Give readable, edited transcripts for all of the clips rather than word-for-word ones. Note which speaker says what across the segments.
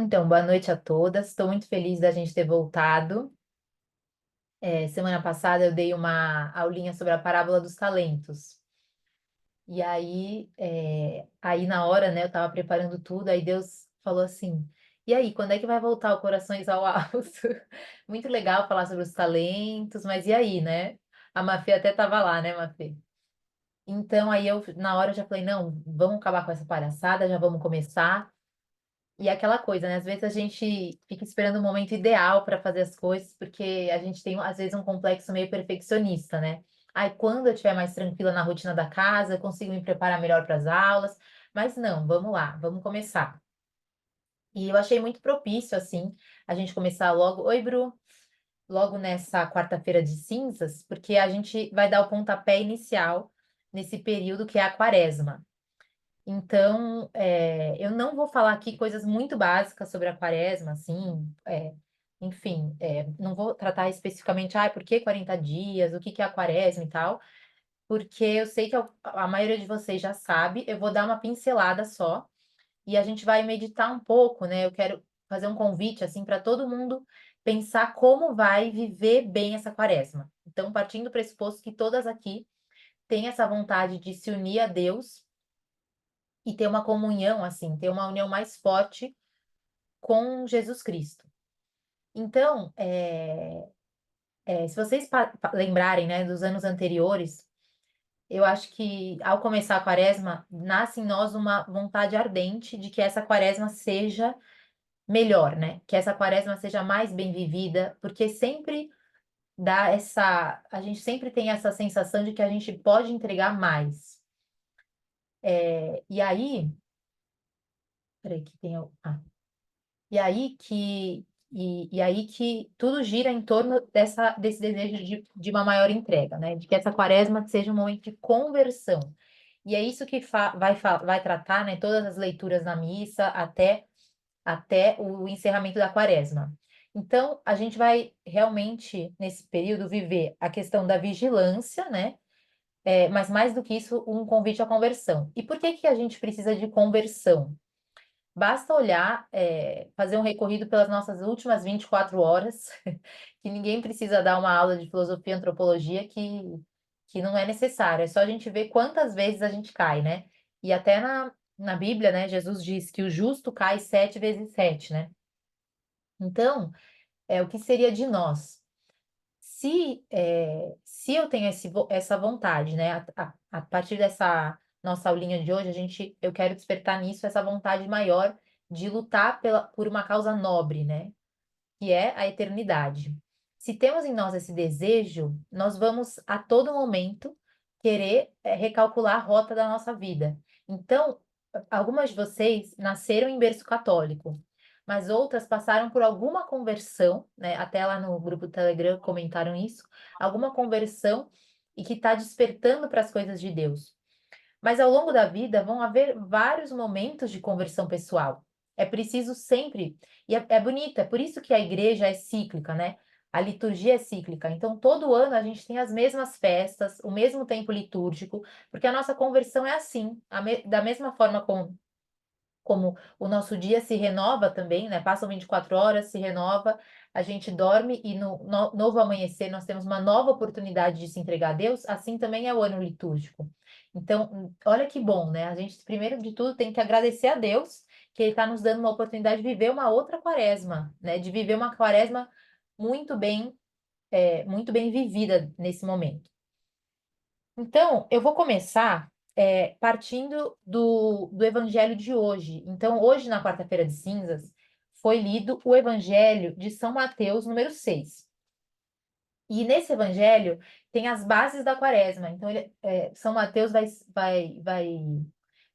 Speaker 1: Então, boa noite a todas. Estou muito feliz da gente ter voltado. Semana passada eu dei uma aulinha sobre a parábola dos talentos. E aí na hora, né, eu estava preparando tudo, aí Deus falou assim: E aí, quando é que vai voltar o Corações ao Alto? Muito legal falar sobre os talentos, mas e aí, né? A Mafê até estava lá, né, Mafê? Então, aí eu, na hora, eu já falei: Não, vamos acabar com essa palhaçada, já vamos começar. E é aquela coisa, né? Às vezes a gente fica esperando o momento ideal para fazer as coisas, porque a gente tem, às vezes, um complexo meio perfeccionista, né? Aí, quando eu estiver mais tranquila na rotina da casa, eu consigo me preparar melhor para as aulas. Mas não, vamos lá, vamos começar. E eu achei muito propício, assim, a gente começar logo. Oi, Bru. Logo nessa quarta-feira de cinzas, porque a gente vai dar o pontapé inicial nesse período que é a quaresma. Então, eu não vou falar aqui coisas muito básicas sobre a quaresma, assim, enfim, não vou tratar especificamente, por que 40 dias, o que que é a quaresma e tal, porque eu sei que a maioria de vocês já sabe, eu vou dar uma pincelada só, e a gente vai meditar um pouco, né? Eu quero fazer um convite, assim, para todo mundo pensar como vai viver bem essa quaresma. Então, partindo do pressuposto que todas aqui têm essa vontade de se unir a Deus e ter uma comunhão, assim, ter uma união mais forte com Jesus Cristo. Então, se vocês lembrarem, né, dos anos anteriores, eu acho que ao começar a quaresma, nasce em nós uma vontade ardente de que essa quaresma seja melhor, né? Que essa quaresma seja mais bem vivida, porque sempre a gente sempre tem essa sensação de que a gente pode entregar mais. E aí, peraí, que tem. E aí que tudo gira em torno desse desejo de uma maior entrega, né? De que essa quaresma seja um momento de conversão. E é isso que vai tratar, né? Todas as leituras na missa até o encerramento da quaresma. Então, a gente vai realmente, nesse período, viver a questão da vigilância, né? Mas mais do que isso, um convite à conversão. E por que que a gente precisa de conversão? Basta olhar, fazer um recorrido pelas nossas últimas 24 horas, que ninguém precisa dar uma aula de filosofia e antropologia que não é necessário. É só a gente ver quantas vezes a gente cai, né? E até na Bíblia, né, Jesus diz que o justo cai 7 vezes 7, né? Então, o que seria de nós? Se eu tenho essa vontade, né, a partir dessa nossa aulinha de hoje, eu quero despertar nisso essa vontade maior de lutar por uma causa nobre, né, que é a eternidade. Se temos em nós esse desejo, nós vamos a todo momento querer recalcular a rota da nossa vida. Então, algumas de vocês nasceram em berço católico, mas outras passaram por alguma conversão, né? Até lá no grupo do Telegram comentaram isso, alguma conversão e que está despertando para as coisas de Deus. Mas ao longo da vida vão haver vários momentos de conversão pessoal. É preciso sempre, e é bonito, é por isso que a igreja é cíclica, né? A liturgia é cíclica. Então, todo ano a gente tem as mesmas festas, o mesmo tempo litúrgico, porque a nossa conversão é assim, da mesma forma como o nosso dia se renova também, né? Passam 24 horas, se renova, a gente dorme e no novo amanhecer nós temos uma nova oportunidade de se entregar a Deus, assim também é o ano litúrgico. Então, olha que bom, né? A gente, primeiro de tudo, tem que agradecer a Deus que Ele está nos dando uma oportunidade de viver uma outra quaresma, né? De viver uma quaresma muito bem, muito bem vivida nesse momento. Então, eu vou começar partindo do Evangelho de hoje. Então, hoje, na quarta-feira de cinzas, foi lido o Evangelho de São Mateus, número 6. E nesse Evangelho tem as bases da quaresma. Então, São Mateus vai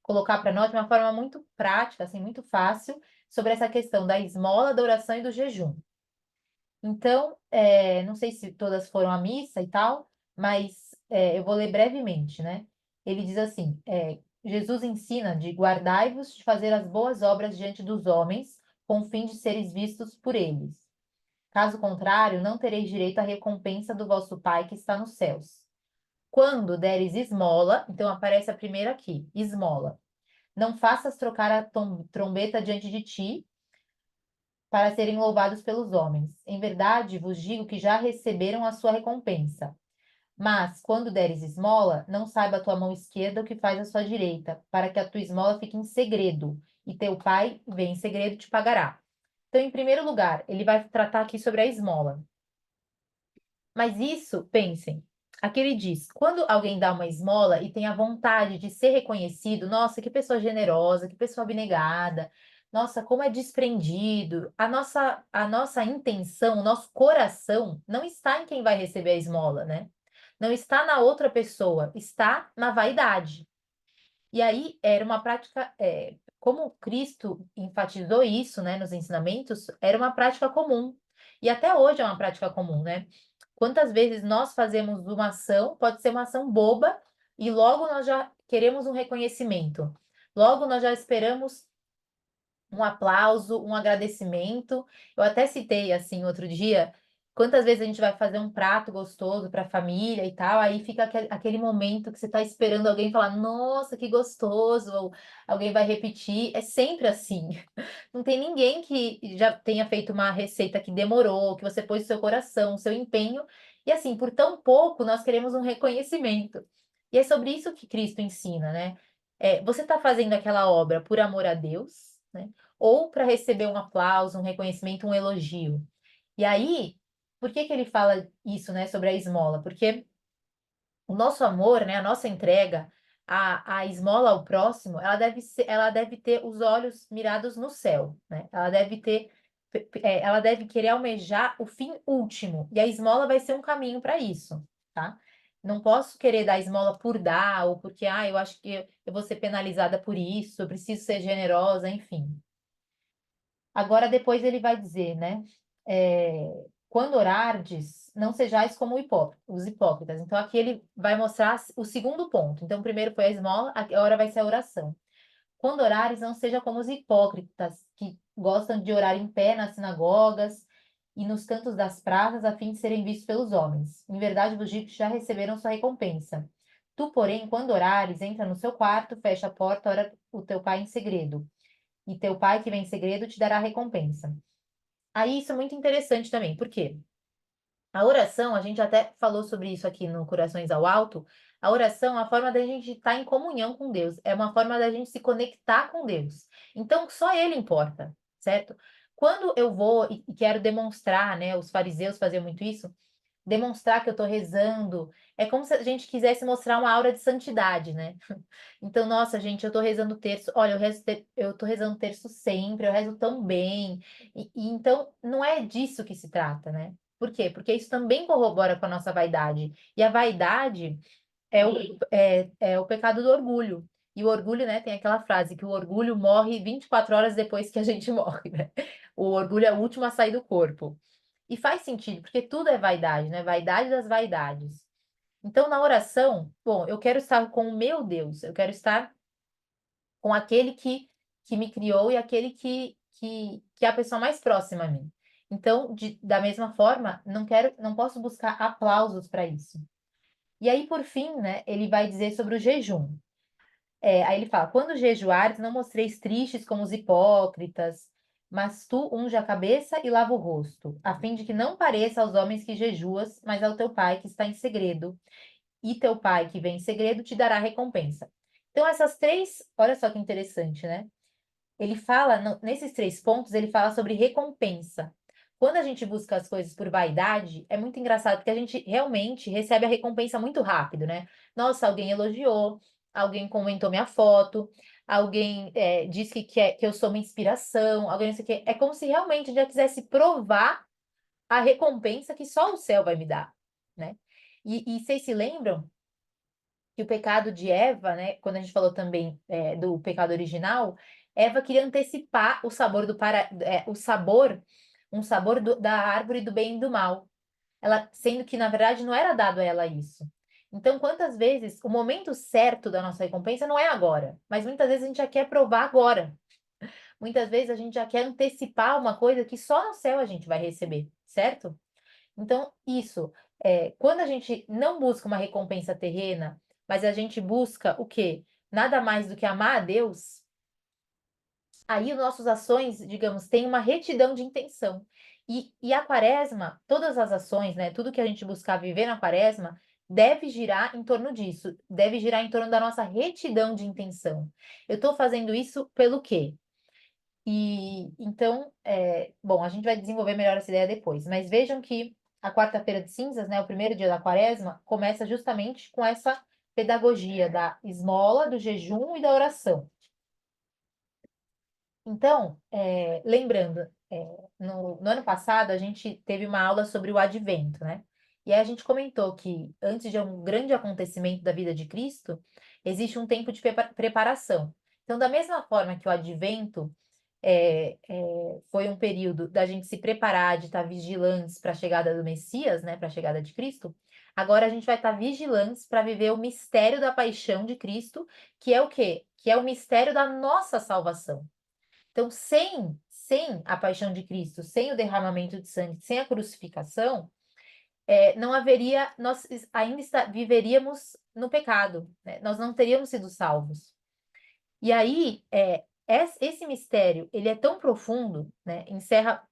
Speaker 1: colocar para nós de uma forma muito prática, assim, muito fácil, sobre essa questão da esmola, da oração e do jejum. Então, não sei se todas foram à missa e tal, mas eu vou ler brevemente, né? Ele diz assim: Jesus ensina de guardai-vos de fazer as boas obras diante dos homens, com o fim de seres vistos por eles. Caso contrário, não tereis direito à recompensa do vosso Pai que está nos céus. Quando deres esmola, então aparece a primeira aqui, esmola. Não faças trocar a trombeta diante de ti, para serem louvados pelos homens. Em verdade, vos digo que já receberam a sua recompensa. Mas, quando deres esmola, não saiba a tua mão esquerda o que faz a sua direita, para que a tua esmola fique em segredo, e teu pai, que vem em segredo, te pagará. Então, em primeiro lugar, ele vai tratar aqui sobre a esmola. Mas isso, pensem, aqui ele diz, quando alguém dá uma esmola e tem a vontade de ser reconhecido, nossa, que pessoa generosa, que pessoa abnegada, nossa, como é desprendido. A nossa intenção, o nosso coração não está em quem vai receber a esmola, né? Não está na outra pessoa, está na vaidade. E aí era uma prática, como Cristo enfatizou isso, né, nos ensinamentos, era uma prática comum. E até hoje é uma prática comum, né? Quantas vezes nós fazemos uma ação, pode ser uma ação boba, e logo nós já queremos um reconhecimento. Logo nós já esperamos um aplauso, um agradecimento. Eu até citei assim outro dia, quantas vezes a gente vai fazer um prato gostoso para a família e tal, aí fica aquele momento que você está esperando alguém falar, nossa, que gostoso, ou alguém vai repetir. É sempre assim. Não tem ninguém que já tenha feito uma receita que demorou, que você pôs o seu coração, o seu empenho, e assim, por tão pouco nós queremos um reconhecimento. E é sobre isso que Cristo ensina, né? Você está fazendo aquela obra por amor a Deus, né? Ou para receber um aplauso, um reconhecimento, um elogio. E aí, por que que ele fala isso, né, sobre a esmola? Porque o nosso amor, né, a nossa entrega, a esmola ao próximo, ela deve ter os olhos mirados no céu, né? Ela deve querer almejar o fim último. E a esmola vai ser um caminho para isso, tá? Não posso querer dar esmola por dar, ou porque, eu acho que eu vou ser penalizada por isso, eu preciso ser generosa, enfim. Agora, depois ele vai dizer, né? Quando orardes, não sejais como os hipócritas. Então, aqui ele vai mostrar o segundo ponto. Então, primeiro foi a esmola, agora vai ser a oração. Quando orares, não seja como os hipócritas, que gostam de orar em pé nas sinagogas e nos cantos das praças, a fim de serem vistos pelos homens. Em verdade, vos digo que já receberam sua recompensa. Tu, porém, quando orares, entra no seu quarto, fecha a porta, ora o teu pai em segredo. E teu pai que vem em segredo te dará recompensa. Aí isso é muito interessante também, por quê? A oração, a gente até falou sobre isso aqui no Corações ao Alto. A oração é uma forma da gente estar em comunhão com Deus, é uma forma da gente se conectar com Deus. Então, só Ele importa, certo? Quando eu vou e quero demonstrar, né? Os fariseus faziam muito isso, demonstrar que eu estou rezando, é como se a gente quisesse mostrar uma aura de santidade, né? Então, nossa, gente, eu tô rezando terço. Olha, eu tô rezando terço sempre, eu rezo tão bem. Então, não é disso que se trata, né? Por quê? Porque isso também corrobora com a nossa vaidade. E a vaidade é o pecado do orgulho. E o orgulho, né, tem aquela frase que o orgulho morre 24 horas depois que a gente morre, né? O orgulho é o último a sair do corpo. E faz sentido, porque tudo é vaidade, né? Vaidade das vaidades. Então, na oração, bom, eu quero estar com o meu Deus, eu quero estar com aquele que me criou e aquele que é a pessoa mais próxima a mim. Então, da mesma forma, não posso buscar aplausos para isso. E aí, por fim, né, ele vai dizer sobre o jejum. Aí ele fala: quando jejuares, não mostreis tristes como os hipócritas, mas tu unge a cabeça e lava o rosto, a fim de que não pareça aos homens que jejuas, mas ao teu pai que está em segredo, e teu pai que vem em segredo te dará recompensa. Então, essas três, olha só que interessante, né? Ele fala, nesses três pontos, ele fala sobre recompensa. Quando a gente busca as coisas por vaidade, é muito engraçado, porque a gente realmente recebe a recompensa muito rápido, né? Nossa, alguém elogiou, alguém comentou minha foto, alguém disse que eu sou uma inspiração, alguém não sei o quê. É como se realmente já quisesse provar a recompensa que só o céu vai me dar, né? E vocês se lembram que o pecado de Eva, né, quando a gente falou também do pecado original, Eva queria antecipar o sabor um sabor da árvore do bem e do mal. Ela, sendo que na verdade não era dado a ela isso. Então, quantas vezes o momento certo da nossa recompensa não é agora, mas muitas vezes a gente já quer provar agora. Muitas vezes a gente já quer antecipar uma coisa que só no céu a gente vai receber, certo? Então, isso, quando a gente não busca uma recompensa terrena, mas a gente busca o quê? Nada mais do que amar a Deus, Aí as nossas ações, digamos, têm uma retidão de intenção. E a quaresma, todas as ações, né, tudo que a gente buscar viver na quaresma, deve girar em torno disso, deve girar em torno da nossa retidão de intenção. Eu estou fazendo isso pelo quê? E então, bom, a gente vai desenvolver melhor essa ideia depois, mas vejam que a quarta-feira de cinzas, né, o primeiro dia da quaresma, começa justamente com essa pedagogia da esmola, do jejum e da oração. Então, lembrando, no ano passado a gente teve uma aula sobre o advento, né? E aí a gente comentou que antes de um grande acontecimento da vida de Cristo, existe um tempo de preparação. Então, da mesma forma que o advento foi um período da gente se preparar, de estar vigilantes para a chegada do Messias, né? Para a chegada de Cristo, agora a gente vai estar vigilantes para viver o mistério da paixão de Cristo, que é o quê? Que é o mistério da nossa salvação. Então, sem a paixão de Cristo, sem o derramamento de sangue, sem a crucificação, não haveria, nós ainda viveríamos no pecado, né? Nós não teríamos sido salvos. E aí, esse mistério, ele é tão profundo, né? Encerra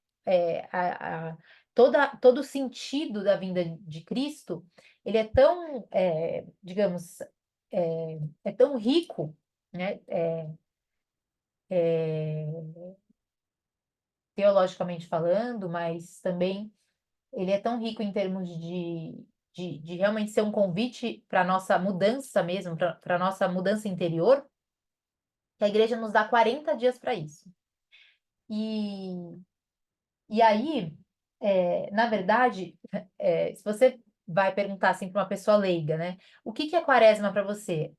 Speaker 1: todo o sentido da vinda de Cristo, ele é tão, digamos, é tão rico, né? É, teologicamente falando, mas também ele é tão rico em termos de realmente ser um convite para a nossa mudança mesmo, para a nossa mudança interior, que a igreja nos dá 40 dias para isso. E, e aí, na verdade, se você vai perguntar assim para uma pessoa leiga, né? O que que é quaresma para você?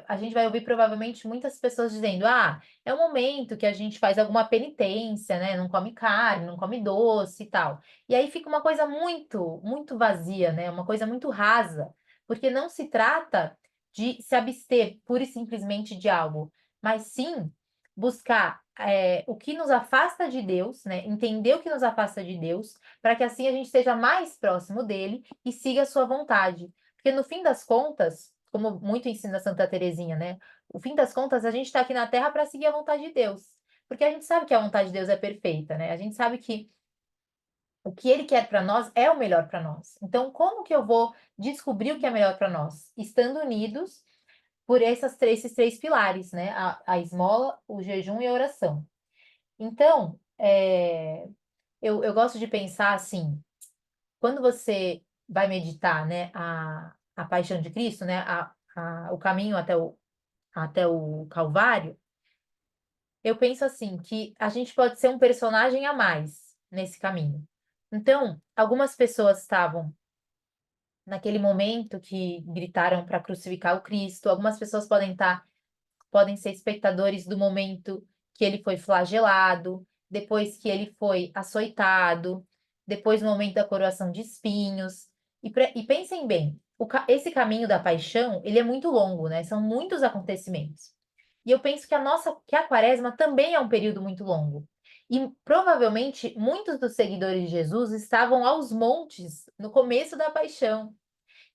Speaker 1: A gente vai ouvir provavelmente muitas pessoas dizendo: ah, é um momento que a gente faz alguma penitência, né? Não come carne, não come doce e tal. E aí fica uma coisa muito, muito vazia, né? Uma coisa muito rasa, porque não se trata de se abster pura e simplesmente de algo, mas sim buscar o que nos afasta de Deus, né? Entender o que nos afasta de Deus, para que assim a gente esteja mais próximo dele e siga a sua vontade. Porque no fim das contas, como muito ensina Santa Teresinha, né? O fim das contas, a gente está aqui na Terra para seguir a vontade de Deus. Porque a gente sabe que a vontade de Deus é perfeita, né? A gente sabe que o que Ele quer para nós é o melhor para nós. Então, como que eu vou descobrir o que é melhor para nós? Estando unidos por esses três pilares, né? A esmola, o jejum e a oração. Então, eu gosto de pensar assim, quando você vai meditar, né, a paixão de Cristo, né, o caminho até o Calvário, eu penso assim, que a gente pode ser um personagem a mais nesse caminho. Então, algumas pessoas estavam naquele momento que gritaram para crucificar o Cristo, algumas pessoas podem ser espectadores do momento que ele foi flagelado, depois que ele foi açoitado, depois no momento da coroação de espinhos. E pensem bem, esse caminho da paixão, ele é muito longo, né? São muitos acontecimentos. E eu penso que a quaresma também é um período muito longo. E provavelmente muitos dos seguidores de Jesus estavam aos montes no começo da paixão.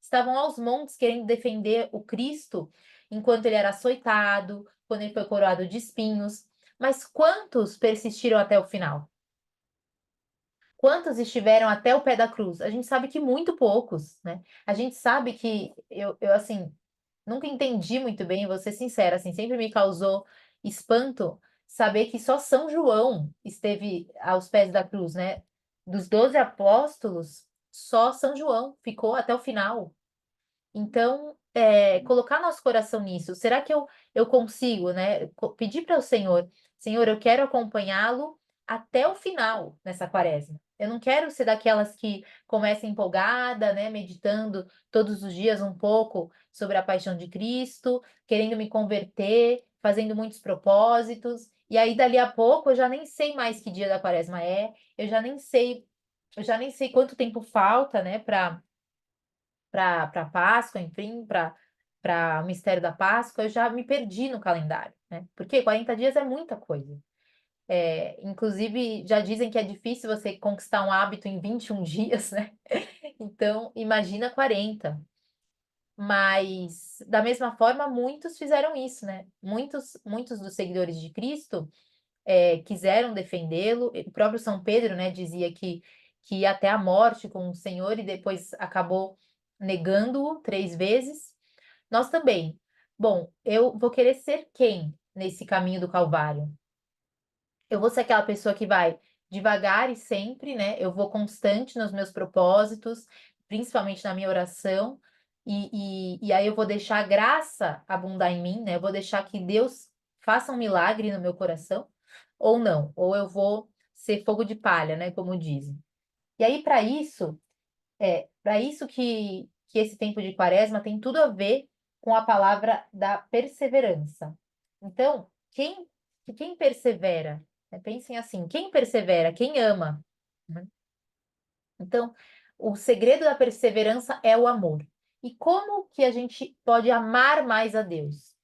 Speaker 1: Estavam aos montes querendo defender o Cristo enquanto ele era açoitado, quando ele foi coroado de espinhos. Mas quantos persistiram até o final? Quantos estiveram até o pé da cruz? A gente sabe que muito poucos, né? A gente sabe que eu assim, nunca entendi muito bem, vou ser sincera, assim, sempre me causou espanto saber que só São João esteve aos pés da cruz, né? Dos 12 apóstolos, só São João ficou até o final. Então, colocar nosso coração nisso. Será que eu consigo, né? Pedir para o Senhor, Senhor, eu quero acompanhá-lo até o final nessa quaresma. Eu não quero ser daquelas que começa empolgada, né? Meditando todos os dias um pouco sobre a paixão de Cristo, querendo me converter, fazendo muitos propósitos. E aí, dali a pouco, eu já nem sei mais que dia da quaresma é, eu já nem sei quanto tempo falta, né, para Páscoa, enfim, para o mistério da Páscoa, eu já me perdi no calendário, né? Porque 40 dias é muita coisa. Inclusive, já dizem que é difícil você conquistar um hábito em 21 dias, né? Então, imagina 40. Mas, da mesma forma, muitos fizeram isso, né? Muitos dos seguidores de Cristo quiseram defendê-lo. O próprio São Pedro, né, dizia que ia até a morte com o Senhor e depois acabou negando-o 3 vezes. Nós também. Bom, eu vou querer ser quem nesse caminho do Calvário? Eu vou ser aquela pessoa que vai devagar e sempre, né? Eu vou constante nos meus propósitos, principalmente na minha oração, e aí eu vou deixar a graça abundar em mim, né? Eu vou deixar que Deus faça um milagre no meu coração, ou não, ou eu vou ser fogo de palha, né? Como dizem. E aí, para isso que esse tempo de quaresma tem tudo a ver com a palavra da perseverança. Então, quem persevera, né? Pensem assim, quem persevera, quem ama, né? Então, o segredo da perseverança é o amor. E como que a gente pode amar mais a Deus?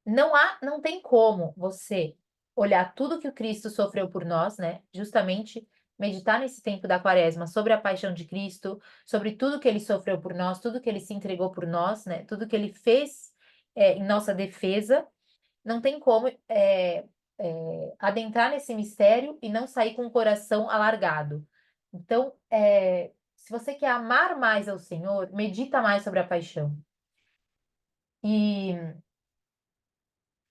Speaker 1: Não tem como você olhar tudo que o Cristo sofreu por nós, né? Justamente meditar nesse tempo da quaresma sobre a paixão de Cristo, sobre tudo que ele sofreu por nós, tudo que ele se entregou por nós, né? Tudo que ele fez em nossa defesa. Não tem como adentrar nesse mistério e não sair com o coração alargado. Então, se você quer amar mais ao Senhor, medita mais sobre a paixão. E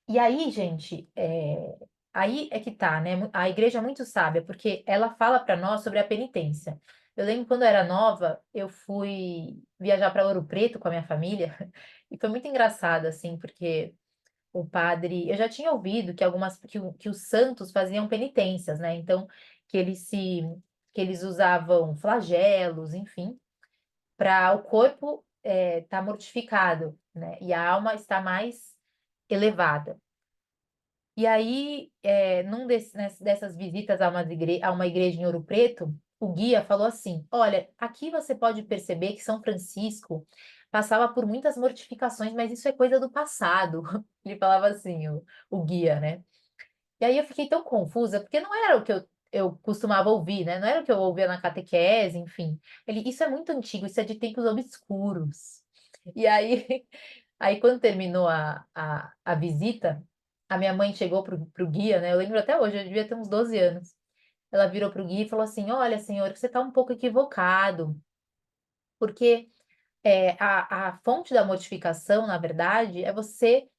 Speaker 1: E aí, gente, aí é que tá, né? A igreja é muito sábia, porque ela fala para nós sobre a penitência. Eu lembro quando eu era nova, eu fui viajar para Ouro Preto com a minha família, e foi muito engraçado, assim, porque o padre. Eu já tinha ouvido que que os santos faziam penitências, né? Então, que eles se. Que eles usavam flagelos, enfim, para o corpo estar mortificado, né? E a alma estar mais elevada. E aí, dessas visitas a uma igreja em Ouro Preto, o guia falou assim: Olha, aqui você pode perceber que São Francisco passava por muitas mortificações, mas isso é coisa do passado. Ele falava assim, o guia, né? E aí eu fiquei tão confusa, porque não era o que eu costumava ouvir, né? Não era o que eu ouvia na catequese, enfim. Isso é muito antigo, isso é de tempos obscuros. E aí, aí quando terminou a visita, a minha mãe chegou pro guia, né? Eu lembro até hoje, eu devia ter uns 12 anos. Ela virou pro guia e falou assim: Olha, senhor, você está um pouco equivocado, porque a fonte da mortificação, na verdade, é você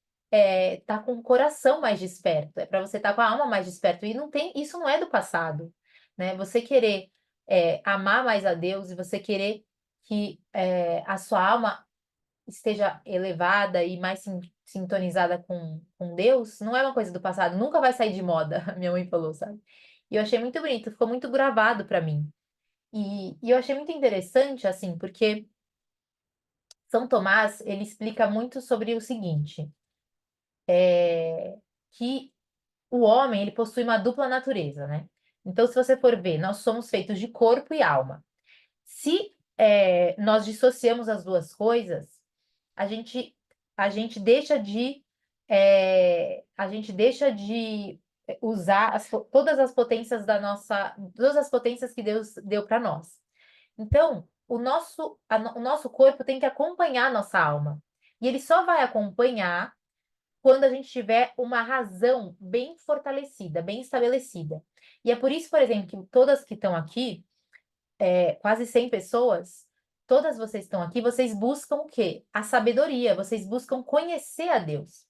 Speaker 1: tá com o coração mais desperto, é para você estar com a alma mais desperto. E não tem, isso não é do passado, né? Você querer amar mais a Deus e você querer que a sua alma esteja elevada e mais sintonizada com Deus, não é uma coisa do passado, nunca vai sair de moda, minha mãe falou, sabe? E eu achei muito bonito, ficou muito gravado para mim. E eu achei muito interessante, assim, porque São Tomás, ele explica muito sobre o seguinte, que o homem, ele possui uma dupla natureza, né? Então, se você for ver, nós somos feitos de corpo e alma. Se nós dissociamos as duas coisas, a gente, a gente deixa de, usar todas as potências todas as potências que Deus deu para nós. Então, o nosso corpo tem que acompanhar a nossa alma. E ele só vai acompanhar quando a gente tiver uma razão bem fortalecida, bem estabelecida. E é por isso, por exemplo, que todas que estão aqui, quase 100 pessoas, todas vocês estão aqui, vocês buscam o quê? A sabedoria, vocês buscam conhecer a Deus.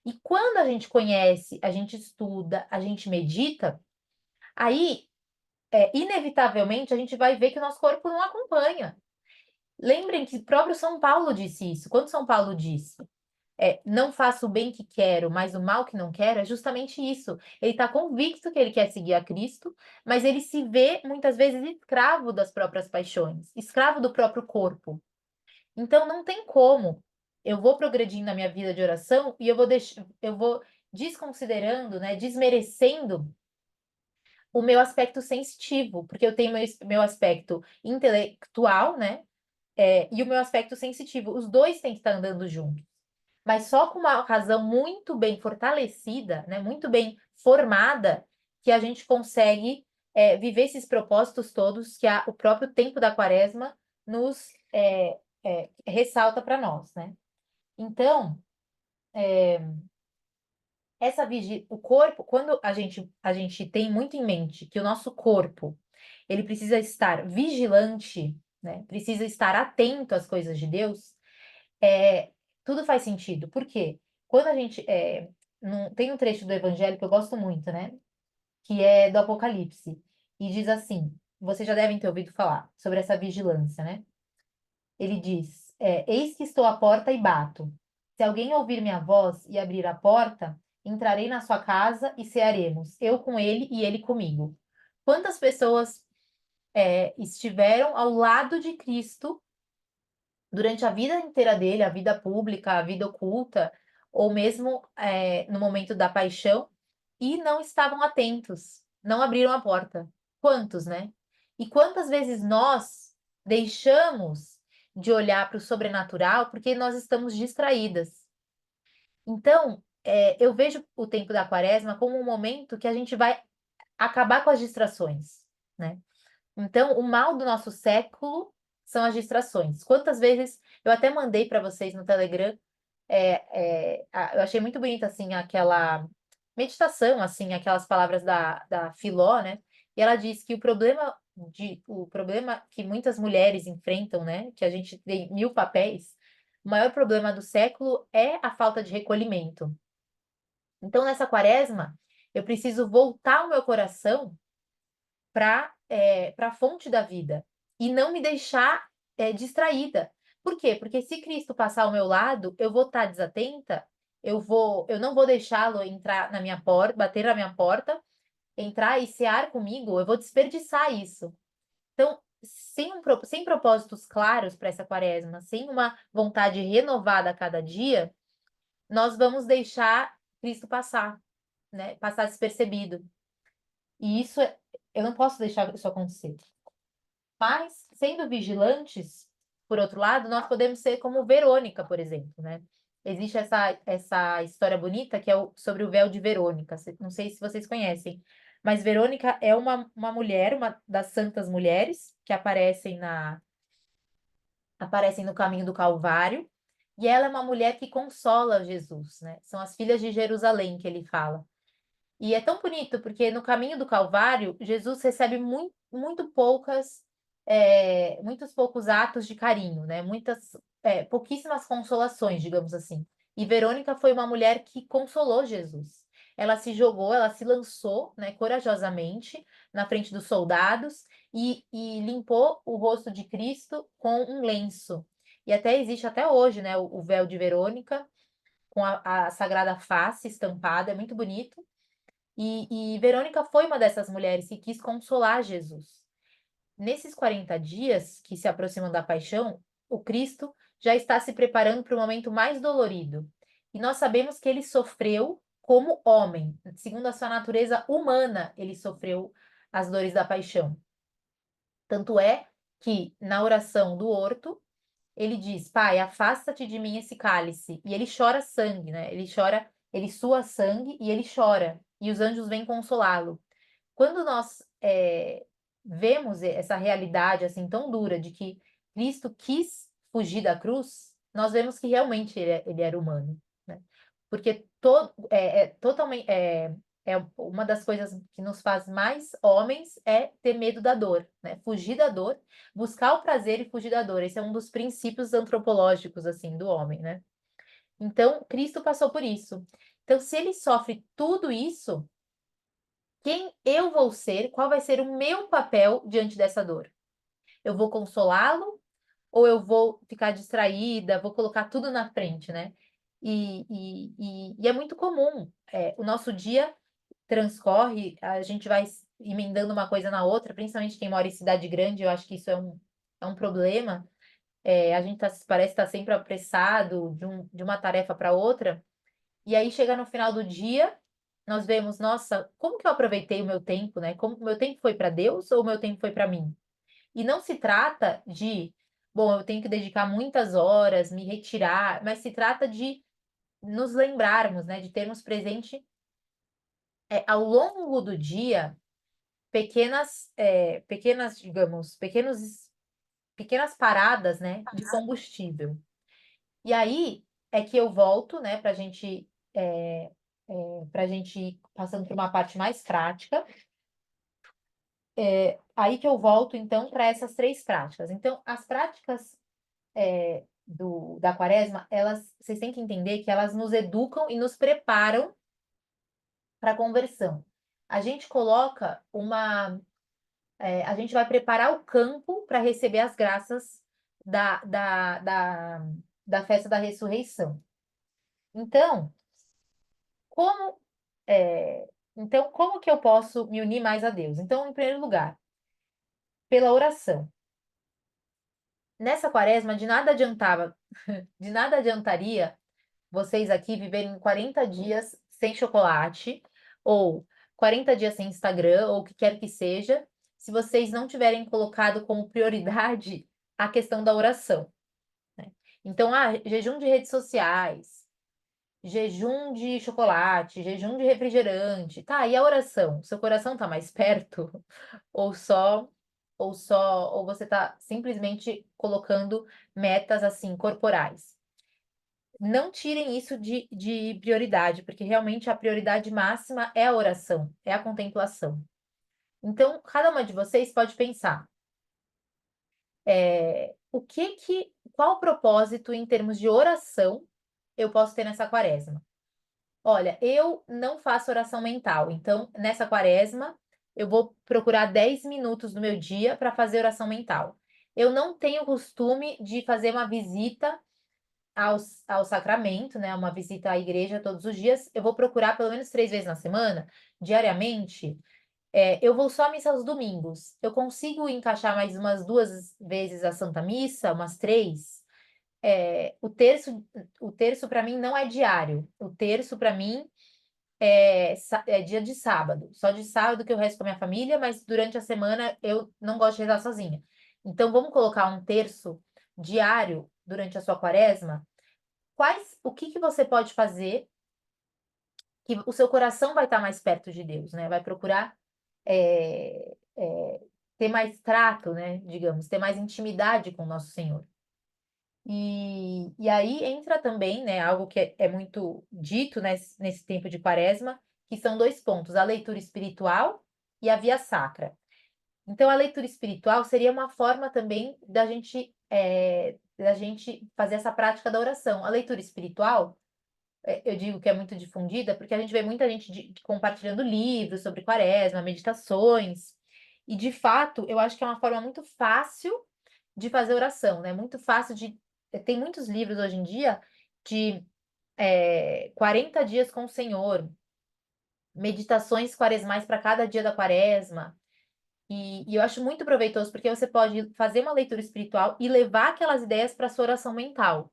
Speaker 1: E quando a gente conhece, a gente estuda, a gente medita, aí, inevitavelmente, a gente vai ver que o nosso corpo não acompanha. Lembrem que o próprio São Paulo disse isso. Quando São Paulo disse, não faço o bem que quero, mas o mal que não quero, é justamente isso. Ele está convicto que ele quer seguir a Cristo, mas ele se vê muitas vezes escravo das próprias paixões, escravo do próprio corpo. Então não tem como. Eu vou progredindo na minha vida de oração e eu vou desconsiderando, né, desmerecendo o meu aspecto sensitivo, porque eu tenho meu aspecto intelectual, né? E o meu aspecto sensitivo. Os dois têm que estar andando juntos. Mas só com uma razão muito bem fortalecida, né, muito bem formada, que a gente consegue viver esses propósitos todos que o próprio tempo da quaresma nos ressalta para nós, né? Então, o corpo, quando a gente tem muito em mente que o nosso corpo, ele precisa estar vigilante, né? Precisa estar atento às coisas de Deus, é, tudo faz sentido. Por quê? Quando a gente, tem um trecho do Evangelho que eu gosto muito, né? Que é do Apocalipse, e diz assim, vocês já devem ter ouvido falar sobre essa vigilância, né? Ele diz: Eis que estou à porta e bato. Se alguém ouvir minha voz e abrir a porta, entrarei na sua casa e cearemos, eu com ele e ele comigo. Quantas pessoas estiveram ao lado de Cristo durante a vida inteira dele, a vida pública, a vida oculta, ou mesmo no momento da paixão, e não estavam atentos, não abriram a porta? Quantos, né? E quantas vezes nós deixamos de olhar para o sobrenatural porque nós estamos distraídas? Então, eu vejo o tempo da quaresma como um momento que a gente vai acabar com as distrações, né? Então, o mal do nosso século são as distrações. Quantas vezes eu até mandei para vocês no Telegram, eu achei muito bonita assim aquela meditação, assim, aquelas palavras da Filó, né? E ela diz que o problema que muitas mulheres enfrentam, né? Que a gente tem 1000 papéis, o maior problema do século é a falta de recolhimento. Então, nessa quaresma, eu preciso voltar o meu coração para a fonte da vida e não me deixar distraída. Por quê? Porque se Cristo passar ao meu lado, eu vou estar desatenta, eu não vou deixá-lo entrar na minha porta, bater na minha porta, entrar e cear comigo, eu vou desperdiçar isso. Então, sem propósitos claros para essa quaresma, sem uma vontade renovada a cada dia, nós vamos deixar Cristo passar, né? Passar despercebido. E eu não posso deixar isso acontecer. Mas, sendo vigilantes, por outro lado, nós podemos ser como Verônica, por exemplo, né? Existe essa história bonita que é sobre o véu de Verônica. Não sei se vocês conhecem, mas Verônica é uma mulher, uma das santas mulheres que aparecem no caminho do Calvário, e ela é uma mulher que consola Jesus, né? São as filhas de Jerusalém que ele fala. E é tão bonito, porque no caminho do Calvário, Jesus recebe muitos poucos atos de carinho, né? Pouquíssimas consolações, digamos assim. E Verônica foi uma mulher que consolou Jesus. Ela se jogou, ela se lançou, né, corajosamente na frente dos soldados e limpou o rosto de Cristo com um lenço. E até existe até hoje, né, o véu de Verônica com a Sagrada Face estampada, é muito bonito. E Verônica foi uma dessas mulheres que quis consolar Jesus. Nesses 40 dias que se aproximam da paixão, o Cristo já está se preparando para o momento mais dolorido. E nós sabemos que ele sofreu como homem, segundo a sua natureza humana, ele sofreu as dores da paixão. Tanto é que na oração do horto, ele diz: Pai, afasta-te de mim esse cálice. E ele chora sangue, né? Ele chora, ele sua sangue e ele chora. E os anjos vêm consolá-lo. Quando nós vemos essa realidade assim tão dura de que Cristo quis fugir da cruz, nós vemos que realmente ele era humano, né? Porque totalmente uma das coisas que nos faz mais homens é ter medo da dor, né? Fugir da dor, buscar o prazer e fugir da dor. Esse é um dos princípios antropológicos assim do homem, né? Então, Cristo passou por isso. Então, se ele sofre tudo isso, quem eu vou ser, qual vai ser o meu papel diante dessa dor? Eu vou consolá-lo ou eu vou ficar distraída, vou colocar tudo na frente, né? E é muito comum. O nosso dia transcorre, a gente vai emendando uma coisa na outra, principalmente quem mora em cidade grande, eu acho que isso é um problema. A gente parece estar sempre apressado de uma tarefa para outra, e aí chega no final do dia, nós vemos, nossa, como que eu aproveitei o meu tempo, né? Como o meu tempo foi para Deus ou o meu tempo foi para mim? E não se trata de, bom, eu tenho que dedicar muitas horas, me retirar, mas se trata de nos lembrarmos, né? De termos presente ao longo do dia pequenas, digamos, pequenos pequenas paradas, né, de combustível. E aí é que eu volto, né, para gente ir passando por uma parte mais prática. Aí que eu volto, então, para essas três práticas. Então, as práticas da quaresma, vocês têm que entender que elas nos educam e nos preparam para a conversão. A gente coloca a gente vai preparar o campo para receber as graças da, da, da, da festa da ressurreição. Então, como, como que eu posso me unir mais a Deus? Então, em primeiro lugar, pela oração. Nessa quaresma, de nada adiantaria vocês aqui viverem 40 dias sem chocolate, ou 40 dias sem Instagram, ou o que quer que seja, se vocês não tiverem colocado como prioridade a questão da oração, né? Então, jejum de redes sociais, jejum de chocolate, jejum de refrigerante. Tá, e a oração? Seu coração tá mais perto? Ou ou você tá simplesmente colocando metas assim corporais? Não tirem isso de prioridade, porque realmente a prioridade máxima é a oração, é a contemplação. Então, cada uma de vocês pode pensar, qual o propósito em termos de oração eu posso ter nessa quaresma? Olha, eu não faço oração mental, então nessa quaresma eu vou procurar 10 minutos do meu dia para fazer oração mental. Eu não tenho costume de fazer uma visita ao sacramento, né? Uma visita à igreja todos os dias. Eu vou procurar pelo menos 3 vezes na semana, diariamente. Eu vou só à missa aos domingos. Eu consigo encaixar mais umas 2 vezes a Santa Missa, umas 3. O terço para mim não é diário. O terço para mim é dia de sábado. Só de sábado que eu rezo com a minha família, mas durante a semana eu não gosto de rezar sozinha. Então vamos colocar um terço diário durante a sua quaresma. O que que você pode fazer que o seu coração vai estar mais perto de Deus, né? Vai procurar ter mais trato, né? Digamos, ter mais intimidade com o nosso Senhor. E aí entra também, né, algo que é muito dito nesse tempo de quaresma, que são 2 pontos, a leitura espiritual e a via sacra. Então, a leitura espiritual seria uma forma também da gente fazer essa prática da oração. A leitura espiritual, eu digo que é muito difundida, porque a gente vê muita gente compartilhando livros sobre quaresma, meditações, e de fato, eu acho que é uma forma muito fácil de fazer oração, né? Muito fácil Tem muitos livros hoje em dia de 40 dias com o Senhor, meditações quaresmais para cada dia da quaresma. E eu acho muito proveitoso, porque você pode fazer uma leitura espiritual e levar aquelas ideias para sua oração mental.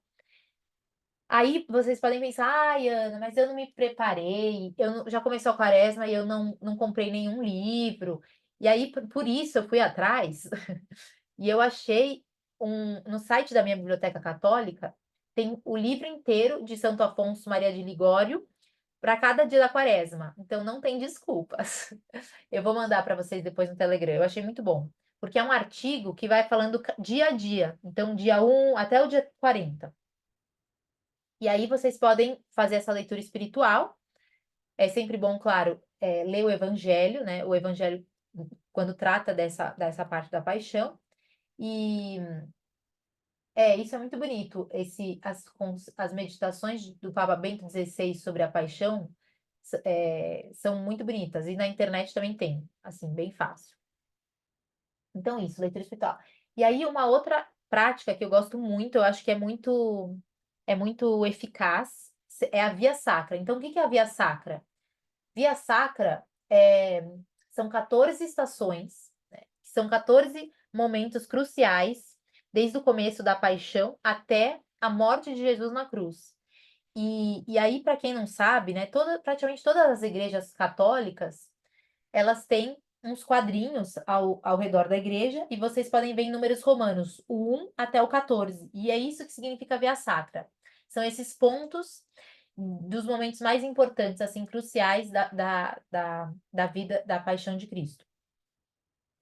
Speaker 1: Aí vocês podem pensar, ai, Ana, mas eu não me preparei, já começou a quaresma e eu não comprei nenhum livro. E aí, por isso, eu fui atrás e eu achei no site da minha biblioteca católica, tem o livro inteiro de Santo Afonso Maria de Ligório para cada dia da quaresma. Então, não tem desculpas. Eu vou mandar para vocês depois no Telegram. Eu achei muito bom, porque é um artigo que vai falando dia a dia. Então, dia 1 até o dia 40. E aí vocês podem fazer essa leitura espiritual. É sempre bom, claro, ler o Evangelho, né? O Evangelho, quando trata dessa parte da paixão. E isso é muito bonito. As meditações do Papa Bento XVI sobre a paixão são muito bonitas. E na internet também tem, assim, bem fácil. Então, isso, leitura espiritual. E aí, uma outra prática que eu gosto muito, eu acho que é muito eficaz, é a via sacra. Então, o que que é a via sacra? Via sacra são 14 estações, né? São 14 momentos cruciais, desde o começo da paixão até a morte de Jesus na cruz. E aí, para quem não sabe, né, praticamente todas as igrejas católicas, elas têm uns quadrinhos ao redor da igreja, e vocês podem ver em números romanos, o 1 até o 14. E é isso que significa via sacra. São esses pontos dos momentos mais importantes, assim, cruciais da vida, da paixão de Cristo.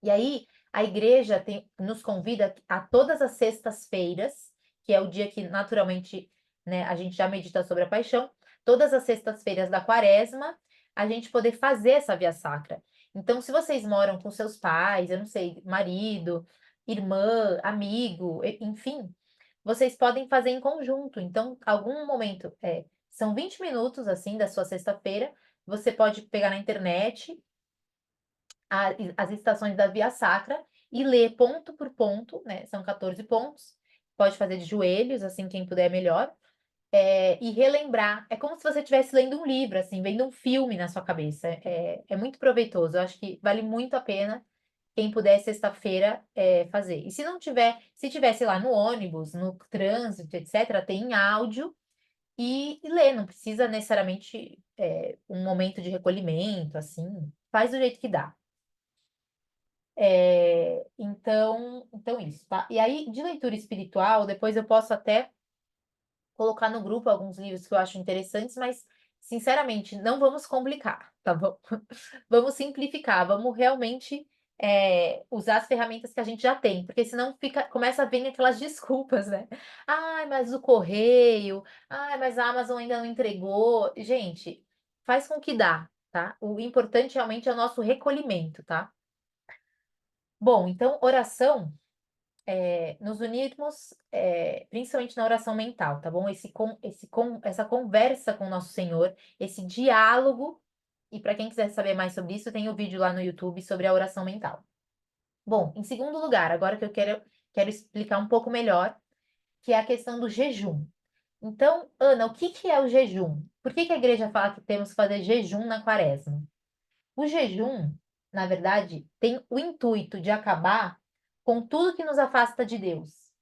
Speaker 1: E aí, A igreja nos convida a todas as sextas-feiras, que é o dia que naturalmente, né, a gente já medita sobre a paixão, todas as sextas-feiras da quaresma, a gente poder fazer essa via sacra. Então, se vocês moram com seus pais, eu não sei, marido, irmã, amigo, enfim, vocês podem fazer em conjunto. Então, algum momento, são 20 minutos, assim, da sua sexta-feira, você pode pegar na internet as estações da Via Sacra e ler ponto por ponto, né? São 14 pontos. Pode fazer de joelhos, assim, quem puder melhor. E relembrar. É como se você estivesse lendo um livro, assim, vendo um filme na sua cabeça. É muito proveitoso. Eu acho que vale muito a pena quem puder sexta-feira fazer. E se não tiver, se tiver, sei lá, no ônibus, no trânsito, etc., tem em áudio e lê. Não precisa necessariamente um momento de recolhimento, assim. Faz do jeito que dá. Então isso, tá? E aí, de leitura espiritual, depois eu posso até colocar no grupo alguns livros que eu acho interessantes, mas, sinceramente, não vamos complicar, tá bom? Vamos simplificar, vamos realmente usar as ferramentas que a gente já tem, porque senão começa a vir aquelas desculpas, né? Ai, mas o correio, ai, mas a Amazon ainda não entregou. Gente, faz com que dá, tá? O importante realmente é o nosso recolhimento, tá? Bom, então, oração, nos unirmos, principalmente na oração mental, tá bom? Essa conversa com o nosso Senhor, esse diálogo, e para quem quiser saber mais sobre isso, tem o vídeo lá no YouTube sobre a oração mental. Bom, em segundo lugar, agora que eu quero explicar um pouco melhor, que é a questão do jejum. Então, Ana, o que que é o jejum? Por que que a igreja fala que temos que fazer jejum na quaresma? O jejum, na verdade, tem o intuito de acabar com tudo que nos afasta de Deus.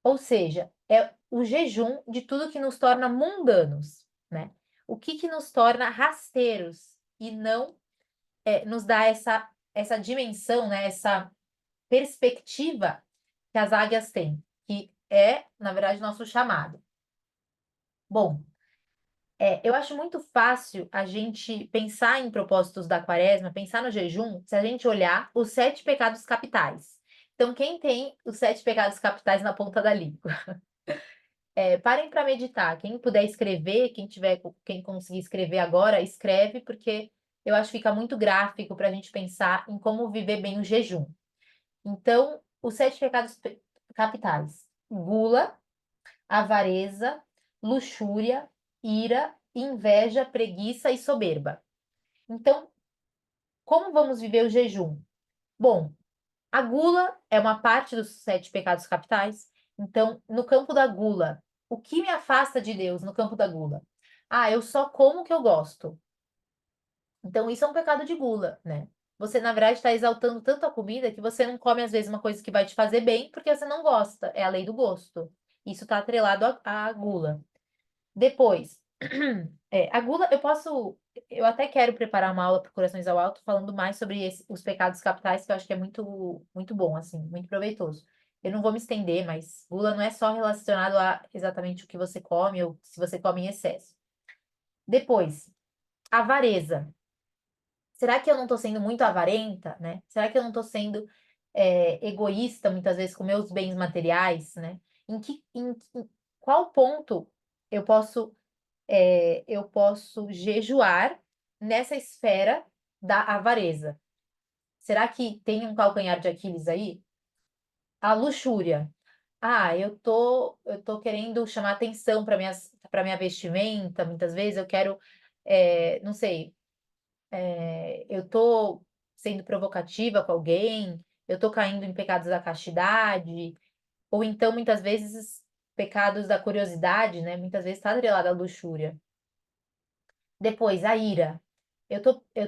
Speaker 1: Ou seja, é o jejum de tudo que nos torna mundanos, né? O que que nos torna rasteiros e não nos dá essa dimensão, né? Essa perspectiva que as águias têm, que é, na verdade, nosso chamado. Bom, eu acho muito fácil a gente pensar em propósitos da quaresma, pensar no jejum, se a gente olhar os 7 pecados capitais. Então, quem tem os 7 pecados capitais na ponta da língua? Parem para meditar. Quem puder escrever, quem conseguir escrever agora, escreve, porque eu acho que fica muito gráfico para a gente pensar em como viver bem o jejum. Então, os 7 pecados capitais: gula, avareza, luxúria, ira, inveja, preguiça e soberba. Então, como vamos viver o jejum? Bom, a gula é uma parte dos 7 pecados capitais. Então, no campo da gula, o que me afasta de Deus no campo da gula? Ah, eu só como o que eu gosto. Então, isso é um pecado de gula, né? Você, na verdade, está exaltando tanto a comida que você não come, às vezes, uma coisa que vai te fazer bem porque você não gosta. É a lei do gosto. Isso está atrelado à gula. Depois, a gula, eu até quero preparar uma aula para Corações ao Alto falando mais sobre os pecados capitais, que eu acho que é muito, muito bom, assim, muito proveitoso. Eu não vou me estender, mas gula não é só relacionado a exatamente o que você come ou se você come em excesso. Depois, avareza. Será que eu não estou sendo muito avarenta, né? Será que eu não estou sendo egoísta, muitas vezes, com meus bens materiais, né? Em qual ponto eu posso jejuar nessa esfera da avareza? Será que tem um calcanhar de Aquiles aí? A luxúria. Ah, eu tô querendo chamar atenção para minha vestimenta, muitas vezes eu quero, não sei, eu tô sendo provocativa com alguém, eu tô caindo em pecados da castidade, ou então, muitas vezes, pecados da curiosidade, né? Muitas vezes está atrelado à luxúria. Depois, a ira. Eu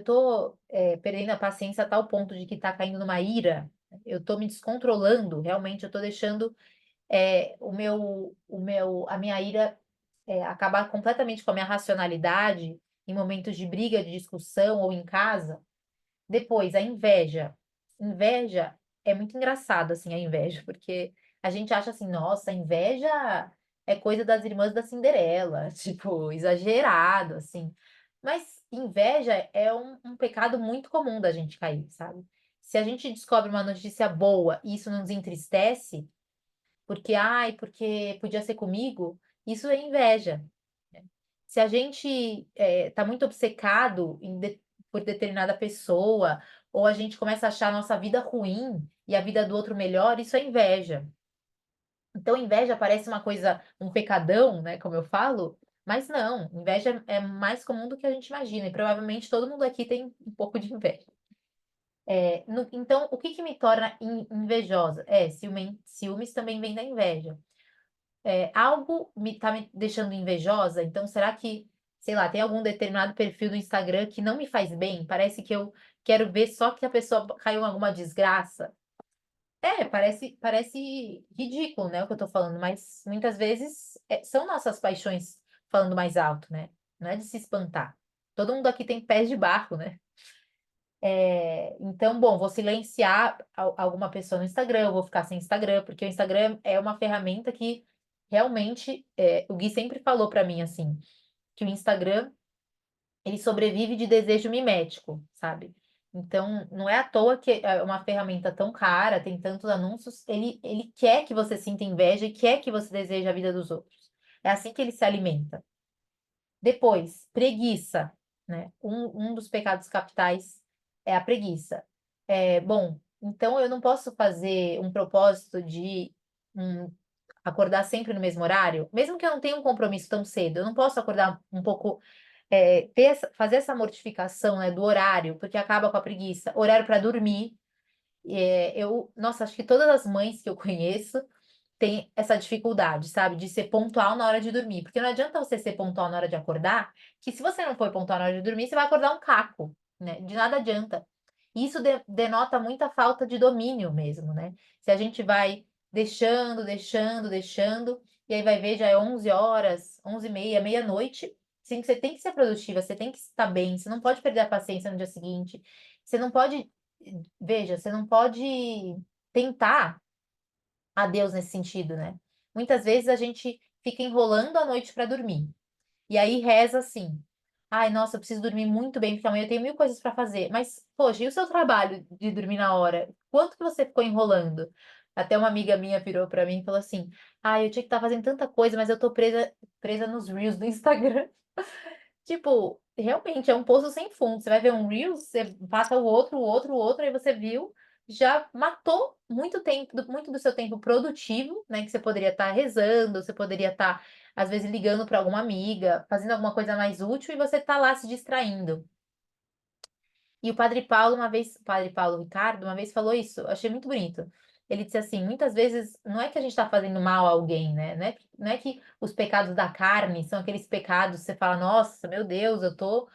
Speaker 1: tô perdendo a paciência a tal ponto de que tá caindo numa ira. Eu tô me descontrolando, realmente, eu tô deixando a minha ira acabar completamente com a minha racionalidade em momentos de briga, de discussão ou em casa. Depois, a inveja. Inveja é muito engraçado, assim, a inveja, porque a gente acha assim, nossa, inveja é coisa das irmãs da Cinderela, tipo, exagerado, assim. Mas inveja é um pecado muito comum da gente cair, sabe? Se a gente descobre uma notícia boa e isso nos entristece, porque, ai, porque podia ser comigo, isso é inveja, né? Se a gente tá muito obcecado por determinada pessoa, ou a gente começa a achar a nossa vida ruim e a vida do outro melhor, isso é inveja. Então, inveja parece uma coisa, um pecadão, né, como eu falo, mas não, inveja é mais comum do que a gente imagina, e provavelmente todo mundo aqui tem um pouco de inveja. Então, o que que me torna invejosa? Ciúmes também vem da inveja. Algo tá me deixando invejosa, então será que, sei lá, tem algum determinado perfil do Instagram que não me faz bem? Parece que eu quero ver só que a pessoa caiu em alguma desgraça. Parece ridículo, né, o que eu tô falando, mas muitas vezes são nossas paixões falando mais alto, né? Não é de se espantar. Todo mundo aqui tem pés de barro, né? Então, bom, vou silenciar alguma pessoa no Instagram, eu vou ficar sem Instagram, porque o Instagram é uma ferramenta que realmente, o Gui sempre falou pra mim assim, que o Instagram ele sobrevive de desejo mimético, sabe? Então, não é à toa que é uma ferramenta tão cara, tem tantos anúncios, ele quer que você sinta inveja e quer que você deseje a vida dos outros. É assim que ele se alimenta. Depois, preguiça, né? Um dos pecados capitais é a preguiça. Bom, então eu não posso fazer um propósito de hum, acordar sempre no mesmo horário, mesmo que eu não tenha um compromisso tão cedo, eu não posso acordar um pouco, fazer essa mortificação, né, do horário, porque acaba com a preguiça. Horário para dormir. Nossa, acho que todas as mães que eu conheço tem essa dificuldade, sabe, de ser pontual na hora de dormir. Porque não adianta você ser pontual na hora de acordar, que se você não for pontual na hora de dormir, você vai acordar um caco, né? De nada adianta. E isso denota muita falta de domínio mesmo, né? Se a gente vai deixando, deixando, deixando, e aí vai ver, já é 11 horas, 11h30, meia-noite, sim, você tem que ser produtiva, você tem que estar bem, você não pode perder a paciência no dia seguinte, você não pode, veja, você não pode tentar a Deus nesse sentido, né? Muitas vezes a gente fica enrolando a noite para dormir. E aí reza assim: ai, nossa, eu preciso dormir muito bem, porque amanhã eu tenho mil coisas para fazer. Mas, poxa, e o seu trabalho de dormir na hora? Quanto que você ficou enrolando? Até uma amiga minha virou para mim e falou assim: ai, eu tinha que estar fazendo tanta coisa, mas eu tô presa nos Reels do Instagram. Tipo, realmente é um poço sem fundo. Você vai ver um Reels, você passa o outro, o outro, o outro, aí você viu, já matou muito tempo, muito do seu tempo produtivo, né? Que você poderia estar rezando, você poderia estar, às vezes, ligando para alguma amiga, fazendo alguma coisa mais útil e você tá lá se distraindo. E o Padre Paulo, uma vez, o Padre Paulo Ricardo, uma vez falou isso, eu achei muito bonito. Ele disse assim: muitas vezes não é que a gente está fazendo mal a alguém, né? Não é que os pecados da carne são aqueles pecados que você fala, nossa, meu Deus, eu tô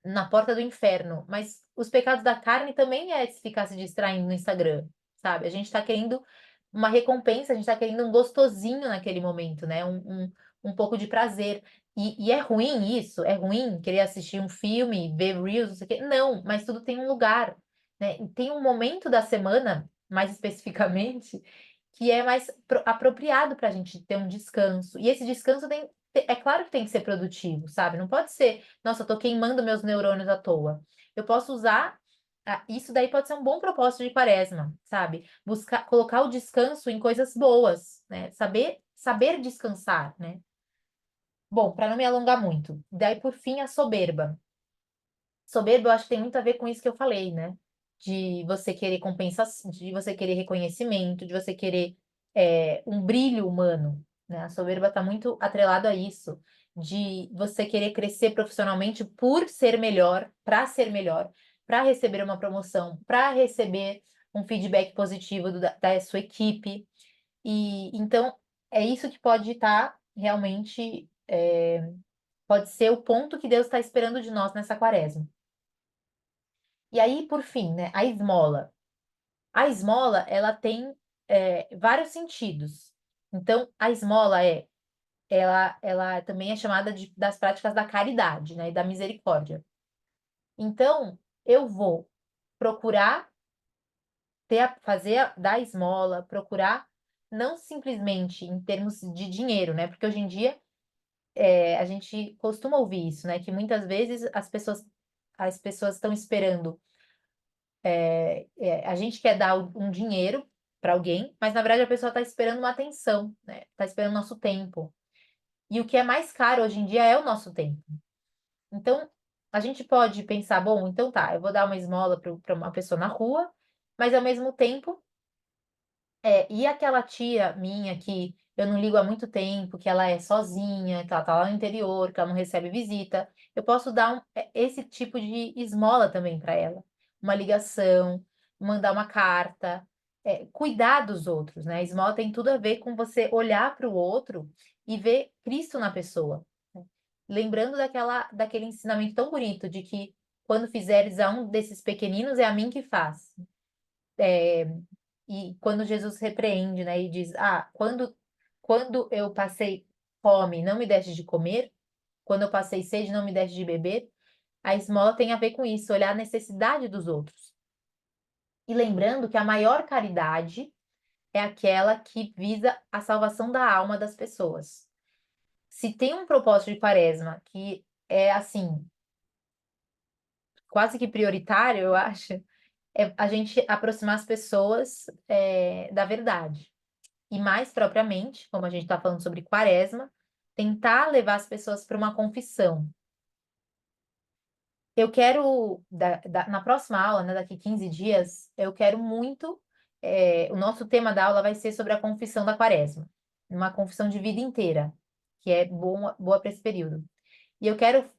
Speaker 1: na porta do inferno. Mas os pecados da carne também é se ficar se distraindo no Instagram, sabe? A gente tá querendo uma recompensa, a gente tá querendo um gostosinho naquele momento, né? Um pouco de prazer. E é ruim isso? É ruim querer assistir um filme, ver Reels, não sei o quê? Não, mas tudo tem um lugar, né? E tem um momento da semana, mais especificamente, que é mais apropriado para a gente ter um descanso. E esse descanso é claro que tem que ser produtivo, sabe? Não pode ser, nossa, eu tô queimando meus neurônios à toa. Eu posso usar. Isso daí pode ser um bom propósito de quaresma, sabe? Buscar, colocar o descanso em coisas boas, né? Saber descansar, né? Bom, para não me alongar muito. Daí, por fim, a soberba. Soberba, eu acho que tem muito a ver com isso que eu falei, né? De você querer compensação, de você querer reconhecimento, de você querer um brilho humano, né? A soberba está muito atrelado a isso, de você querer crescer profissionalmente por ser melhor, para receber uma promoção, para receber um feedback positivo da sua equipe. E então é isso que pode estar realmente, pode ser o ponto que Deus está esperando de nós nessa quaresma. E aí, por fim, né, a esmola. A esmola, ela tem vários sentidos. Então, a esmola ela também é chamada das práticas da caridade, né, e da misericórdia. Então, eu vou procurar dar esmola, procurar não simplesmente em termos de dinheiro, né, porque hoje em dia a gente costuma ouvir isso, né, que muitas vezes as pessoas estão esperando A gente quer dar um dinheiro para alguém, mas na verdade a pessoa está esperando uma atenção, né? Está esperando nosso tempo. E o que é mais caro hoje em dia é o nosso tempo. Então, a gente pode pensar, bom, então tá, eu vou dar uma esmola para uma pessoa na rua, mas ao mesmo tempo, e aquela tia minha que eu não ligo há muito tempo, que ela é sozinha, que ela tá lá no interior, que ela não recebe visita, eu posso dar esse tipo de esmola também para ela. Uma ligação, mandar uma carta, cuidar dos outros, né? A esmola tem tudo a ver com você olhar para o outro e ver Cristo na pessoa, né? Lembrando daquele ensinamento tão bonito de que quando fizeres a um desses pequeninos, é a mim que faz. E quando Jesus repreende, né, e diz: Ah, quando eu passei fome, não me deste de comer, quando eu passei sede, não me deste de beber, a esmola tem a ver com isso, olhar a necessidade dos outros. E lembrando que a maior caridade é aquela que visa a salvação da alma das pessoas. Se tem um propósito de Quaresma que é assim, quase que prioritário, eu acho, é a gente aproximar as pessoas da verdade. E mais propriamente, como a gente está falando sobre Quaresma, tentar levar as pessoas para uma confissão. Eu quero, na próxima aula, né, daqui 15 dias, eu quero muito. O nosso tema da aula vai ser sobre a confissão da Quaresma, uma confissão de vida inteira, que é boa para esse período. E eu quero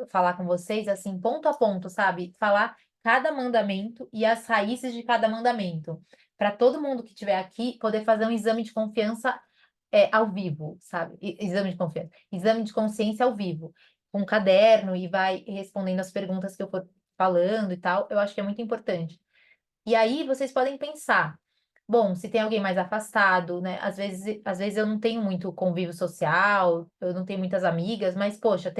Speaker 1: falar com vocês, assim, ponto a ponto, sabe? Falar cada mandamento e as raízes de cada mandamento, para todo mundo que estiver aqui poder fazer um exame de confiança ao vivo, sabe? Exame de confiança, exame de consciência ao vivo, com um caderno e vai respondendo as perguntas que eu for falando e tal. Eu acho que é muito importante. E aí vocês podem pensar, bom, se tem alguém mais afastado, né? Às vezes eu não tenho muito convívio social, eu não tenho muitas amigas, mas poxa,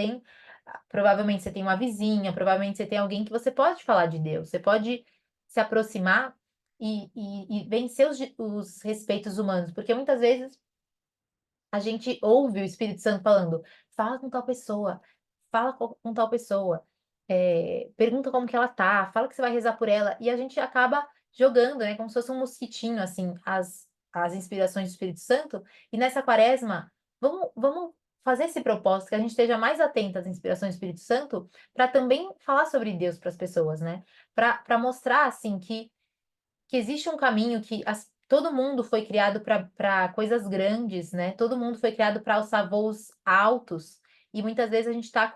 Speaker 1: provavelmente você tem uma vizinha, provavelmente você tem alguém que você pode falar de Deus, você pode se aproximar e vencer os respeitos humanos, porque muitas vezes a gente ouve o Espírito Santo falando, fala com tal pessoa, fala com tal pessoa, pergunta como que ela tá, fala que você vai rezar por ela, e a gente acaba jogando, né, como se fosse um mosquitinho, assim, as inspirações do Espírito Santo, e nessa quaresma, vamos fazer esse propósito, que a gente esteja mais atento às inspirações do Espírito Santo, para também falar sobre Deus para as pessoas, né, para mostrar, assim, que existe um caminho todo mundo foi criado para coisas grandes, né? Todo mundo foi criado para alçar voos altos e muitas vezes a gente está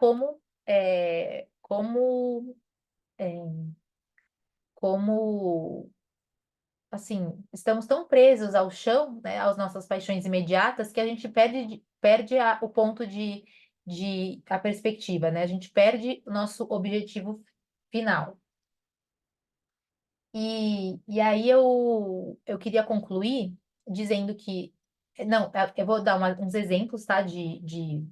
Speaker 1: é, como assim, estamos tão presos ao chão, né, às nossas paixões imediatas, que a gente perde o ponto de a perspectiva, né? A gente perde o nosso objetivo final. E aí eu queria concluir dizendo que, não, eu vou dar uns exemplos, tá, de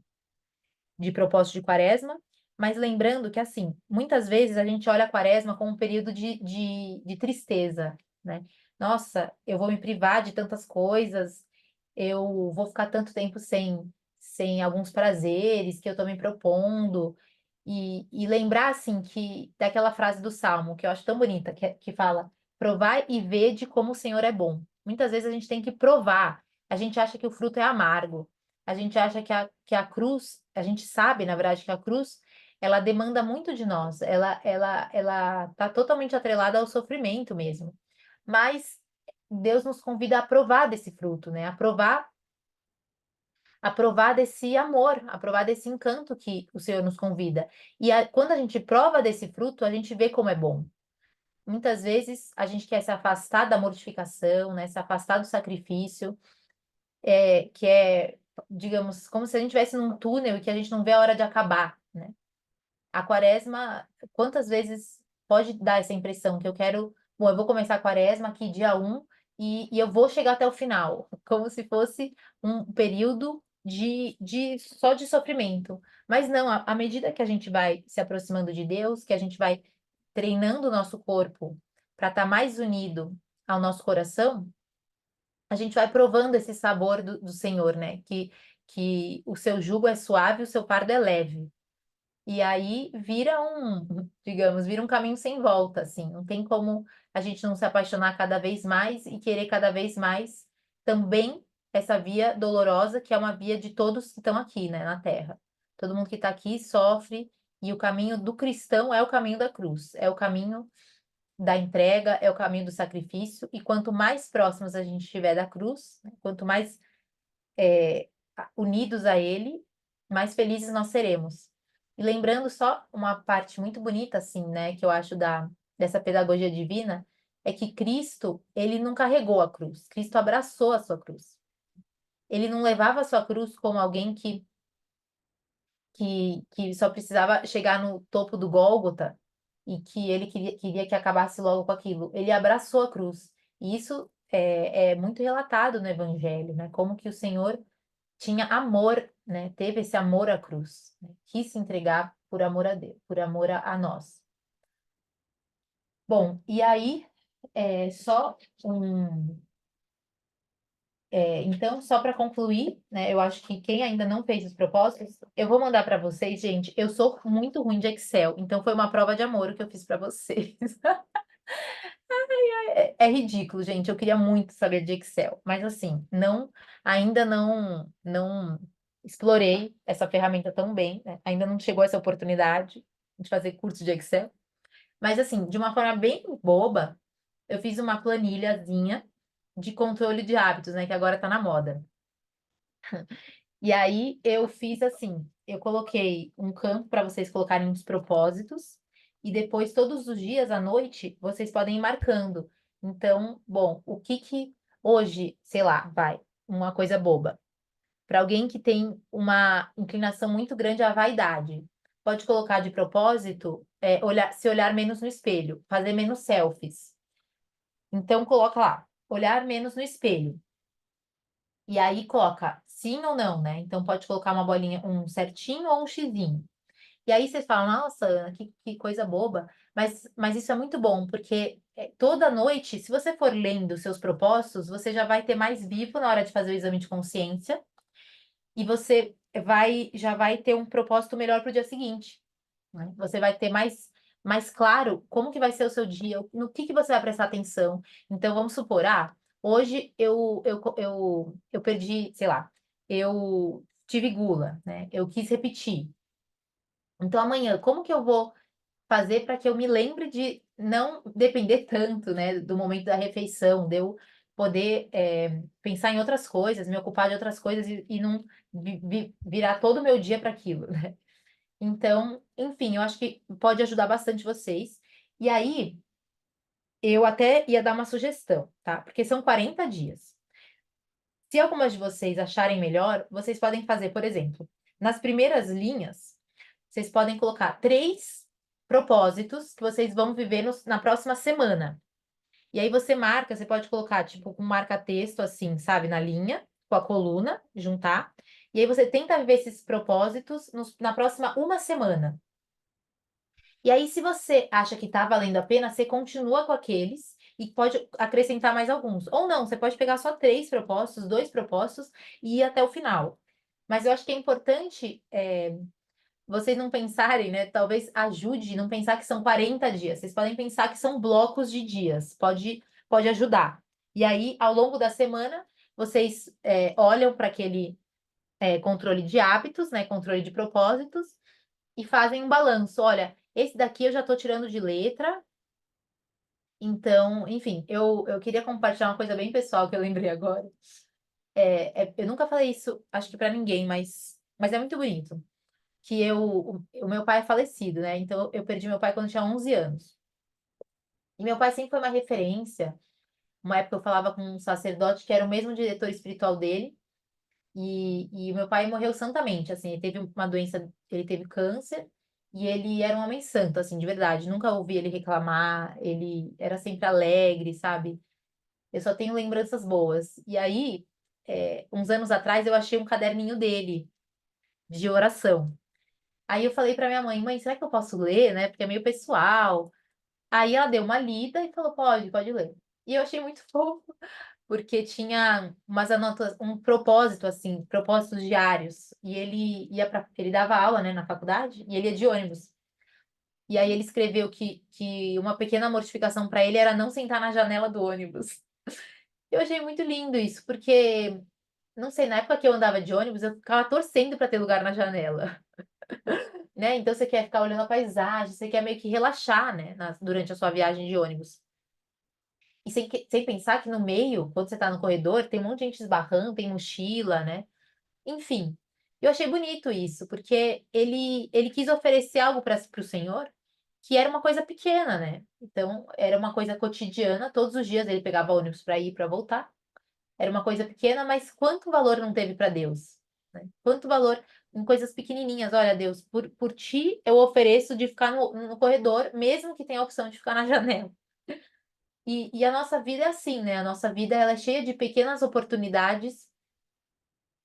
Speaker 1: propósito de quaresma, mas lembrando que, assim, muitas vezes a gente olha a quaresma como um período de tristeza, né? Nossa, eu vou me privar de tantas coisas, eu vou ficar tanto tempo sem alguns prazeres que eu estou me propondo, e lembrar, assim, que daquela frase do Salmo, que eu acho tão bonita, que fala, provai e vede como o Senhor é bom. Muitas vezes a gente tem que provar, a gente acha que o fruto é amargo, a gente acha que a cruz, a gente sabe, na verdade, que a cruz, ela demanda muito de nós, ela está totalmente atrelada ao sofrimento mesmo. Mas Deus nos convida a provar desse fruto, né? A provar desse amor, a provar desse encanto que o Senhor nos convida. E quando a gente prova desse fruto, a gente vê como é bom. Muitas vezes a gente quer se afastar da mortificação, né? Se afastar do sacrifício, que é, digamos, como se a gente estivesse num túnel e que a gente não vê a hora de acabar, né? A quaresma, quantas vezes pode dar essa impressão que eu quero, bom, eu vou começar a quaresma aqui dia 1 e eu vou chegar até o final, como se fosse um período só de sofrimento. Mas não, à medida que a gente vai se aproximando de Deus, que a gente vai treinando o nosso corpo para estar mais unido ao nosso coração, a gente vai provando esse sabor do Senhor, né? Que o seu jugo é suave, o seu fardo é leve. E aí vira digamos, vira um caminho sem volta, assim. Não tem como a gente não se apaixonar cada vez mais e querer cada vez mais também essa via dolorosa, que é uma via de todos que estão aqui, né, na Terra. Todo mundo que está aqui sofre, e o caminho do cristão é o caminho da cruz, é o caminho da entrega, é o caminho do sacrifício, e quanto mais próximos a gente estiver da cruz, né, quanto mais unidos a Ele, mais felizes nós seremos. E lembrando só uma parte muito bonita, assim, né, que eu acho dessa pedagogia divina, é que Cristo, ele não carregou a cruz, Cristo abraçou a sua cruz. Ele não levava a sua cruz como alguém que só precisava chegar no topo do Gólgota e que ele queria que acabasse logo com aquilo. Ele abraçou a cruz. E isso é muito relatado no Evangelho, né? Como que o Senhor tinha amor, né? Teve esse amor à cruz, né? Quis se entregar por amor a Deus, por amor a nós. Bom, e aí, só então, só para concluir, né, eu acho que quem ainda não fez os propósitos, eu vou mandar para vocês, gente. Eu sou muito ruim de Excel, então foi uma prova de amor o que eu fiz para vocês. É ridículo, gente. Eu queria muito saber de Excel, mas assim, ainda não explorei essa ferramenta tão bem, né? Ainda não chegou essa oportunidade de fazer curso de Excel. Mas assim, de uma forma bem boba, eu fiz uma planilhazinha de controle de hábitos, né, que agora está na moda. E aí eu fiz assim, eu coloquei um campo para vocês colocarem os propósitos e depois todos os dias à noite vocês podem ir marcando. Então, bom, o que que hoje, sei lá, vai, uma coisa boba. Para alguém que tem uma inclinação muito grande à vaidade, pode colocar de propósito, se olhar menos no espelho, fazer menos selfies. Então coloca lá, olhar menos no espelho. E aí coloca sim ou não, né? Então pode colocar uma bolinha, um certinho ou um xizinho. E aí vocês falam, nossa, Ana, que coisa boba. Mas isso é muito bom, porque toda noite, se você for lendo os seus propósitos, você já vai ter mais vivo na hora de fazer o exame de consciência e você já vai ter um propósito melhor para o dia seguinte, né? Você vai ter mais claro como que vai ser o seu dia, no que você vai prestar atenção. Então, vamos supor, hoje eu perdi, sei lá, eu tive gula, né? Eu quis repetir. Então, amanhã, como que eu vou fazer para que eu me lembre de não depender tanto, né, do momento da refeição, de eu poder pensar em outras coisas, me ocupar de outras coisas e não virar todo o meu dia para aquilo, né? Então, enfim, eu acho que pode ajudar bastante vocês. E aí, eu até ia dar uma sugestão, tá? Porque são 40 dias. Se algumas de vocês acharem melhor, vocês podem fazer, por exemplo, nas primeiras linhas, vocês podem colocar 3 propósitos que vocês vão viver na próxima semana. E aí você marca, você pode colocar, tipo, um marca-texto assim, sabe, na linha, com a coluna, juntar. E aí você tenta viver esses propósitos na próxima uma semana. E aí, se você acha que está valendo a pena, você continua com aqueles e pode acrescentar mais alguns. Ou não, você pode pegar só 3 propósitos, 2 propósitos e ir até o final. Mas eu acho que é importante vocês não pensarem, né? Talvez ajude não pensar que são 40 dias. Vocês podem pensar que são blocos de dias. Pode ajudar. E aí, ao longo da semana, vocês olham para aquele controle de hábitos, né? Controle de propósitos e fazem um balanço. Olha, esse daqui eu já estou tirando de letra. Então, enfim, eu queria compartilhar uma coisa bem pessoal que eu lembrei agora. Eu nunca falei isso, acho que para ninguém, mas é muito bonito. Que o meu pai é falecido, né? Então, eu perdi meu pai quando eu tinha 11 anos. E meu pai sempre foi uma referência. Uma época eu falava com um sacerdote que era o mesmo diretor espiritual dele. E o meu pai morreu santamente, assim, ele teve uma doença, ele teve câncer e ele era um homem santo, assim, de verdade. Nunca ouvi ele reclamar, ele era sempre alegre, sabe? Eu só tenho lembranças boas. E aí, uns anos atrás, eu achei um caderninho dele de oração. Aí eu falei para minha mãe, mãe, será que eu posso ler, né? Porque é meio pessoal. Aí ela deu uma lida e falou, pode ler. E eu achei muito fofo, porque tinha umas anotas, um propósito assim, propósitos diários. E ele dava aula, né, na faculdade, e ele ia de ônibus. E aí ele escreveu que uma pequena mortificação para ele era não sentar na janela do ônibus. Eu achei muito lindo isso, porque não sei, na época que eu andava de ônibus, eu ficava torcendo para ter lugar na janela, né? Então você quer ficar olhando a paisagem, você quer meio que relaxar, né, durante a sua viagem de ônibus. E sem pensar que no meio, quando você tá no corredor, tem um monte de gente esbarrando, tem mochila, né? Enfim, eu achei bonito isso, porque ele quis oferecer algo para o Senhor que era uma coisa pequena, né? Então, era uma coisa cotidiana, todos os dias ele pegava ônibus para ir e para voltar. Era uma coisa pequena, mas quanto valor não teve para Deus? Né? Quanto valor em coisas pequenininhas? Olha, Deus, por ti eu ofereço de ficar no corredor, mesmo que tenha a opção de ficar na janela. E a nossa vida é assim, né? A nossa vida ela é cheia de pequenas oportunidades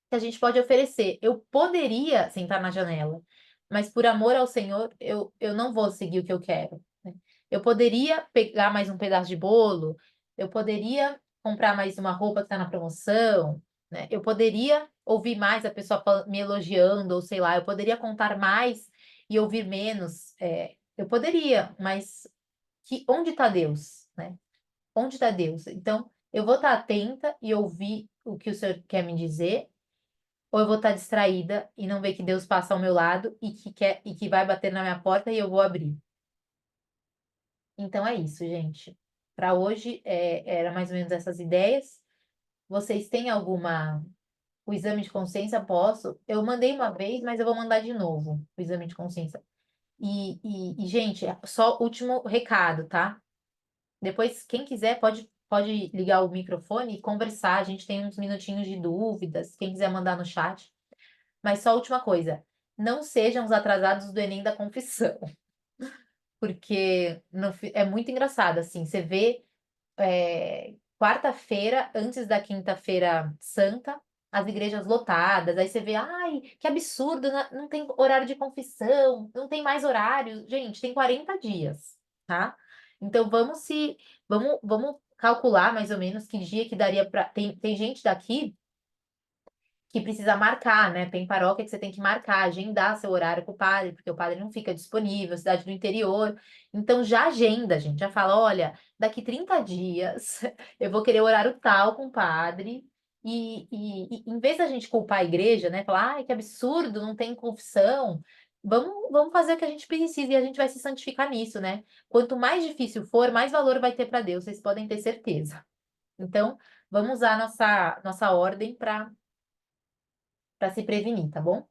Speaker 1: que a gente pode oferecer. Eu poderia sentar na janela, mas por amor ao Senhor, eu não vou seguir o que eu quero, né? Eu poderia pegar mais um pedaço de bolo, eu poderia comprar mais uma roupa que está na promoção, né? Eu poderia ouvir mais a pessoa me elogiando, ou sei lá, eu poderia contar mais e ouvir menos. Eu poderia, mas onde está Deus, né? Onde está Deus? Então, eu vou estar atenta e ouvir o que o Senhor quer me dizer, ou eu vou estar distraída e não ver que Deus passa ao meu lado e que vai bater na minha porta e eu vou abrir. Então é isso, gente. Para hoje era mais ou menos essas ideias. Vocês têm alguma o exame de consciência? Posso? Eu mandei uma vez, mas eu vou mandar de novo o exame de consciência. Gente, só último recado, tá? Depois, quem quiser, pode ligar o microfone e conversar. A gente tem uns minutinhos de dúvidas. Quem quiser mandar no chat. Mas só a última coisa. Não sejam os atrasados do Enem da confissão. Porque é muito engraçado, assim. Você vê quarta-feira, antes da quinta-feira santa, as igrejas lotadas. Aí você vê, ai, que absurdo, não tem horário de confissão, não tem mais horário. Gente, tem 40 dias, tá? Então vamos calcular mais ou menos que dia que daria para. Tem gente daqui que precisa marcar, né? Tem paróquia que você tem que marcar, agendar seu horário com o padre, porque o padre não fica disponível, cidade do interior. Então já agenda, gente, já fala, olha, daqui 30 dias eu vou querer horário tal com o padre. E em vez da gente culpar a igreja, né? Falar, ai, que absurdo, não tem confissão. Vamos fazer o que a gente precisa e a gente vai se santificar nisso, né? Quanto mais difícil for, mais valor vai ter para Deus, vocês podem ter certeza. Então, vamos usar nossa ordem para se prevenir, tá bom?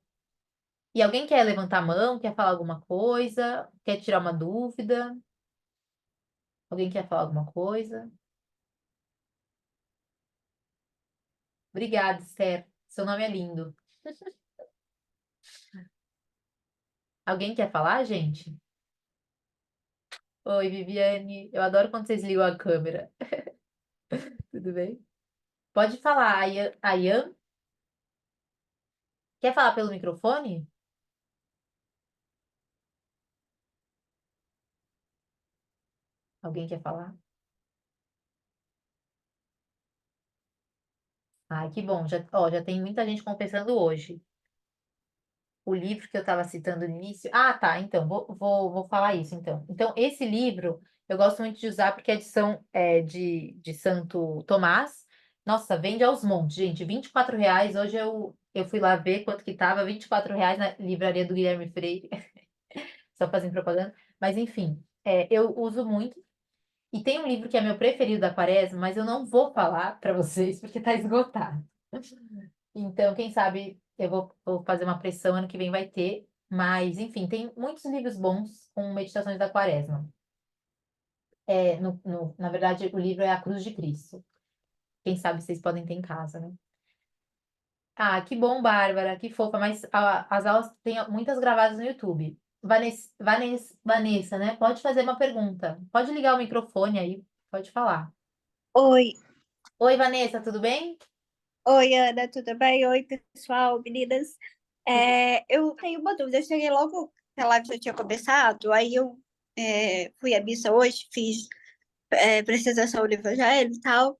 Speaker 1: E alguém quer levantar a mão, quer falar alguma coisa, quer tirar uma dúvida? Alguém quer falar alguma coisa? Obrigada, Esther. Seu nome é lindo. Alguém quer falar, gente? Oi, Viviane. Eu adoro quando vocês ligam a câmera. Tudo bem? Pode falar, Ayan. Quer falar pelo microfone? Alguém quer falar? Ai, que bom. Já tem muita gente confessando hoje. O livro que eu estava citando no início. Ah, tá. Então, vou falar isso, então. Então, esse livro eu gosto muito de usar porque a edição é de Santo Tomás. Nossa, vende aos montes, gente. R$ 24. Hoje eu fui lá ver quanto que tava. R$ 24 na livraria do Guilherme Freire. Só fazendo propaganda. Mas, enfim, eu uso muito. E tem um livro que é meu preferido da Quaresma, mas eu não vou falar para vocês porque está esgotado. Então, quem sabe eu vou fazer uma pressão, ano que vem vai ter. Mas, enfim, tem muitos livros bons com meditações da Quaresma. Na verdade, o livro é A Cruz de Cristo. Quem sabe vocês podem ter em casa, né? Ah, que bom, Bárbara, que fofa. Mas as aulas tem muitas gravadas no YouTube. Vanessa, né? Pode fazer uma pergunta. Pode ligar o microfone aí, pode falar.
Speaker 2: Oi,
Speaker 1: Oi, Vanessa, tudo bem?
Speaker 2: oi Ana, tudo bem? Oi, pessoal, meninas. Eu tenho uma dúvida. Eu cheguei logo que a live já tinha começado, aí eu fui à missa hoje, fiz apresentação do Evangelho e tal.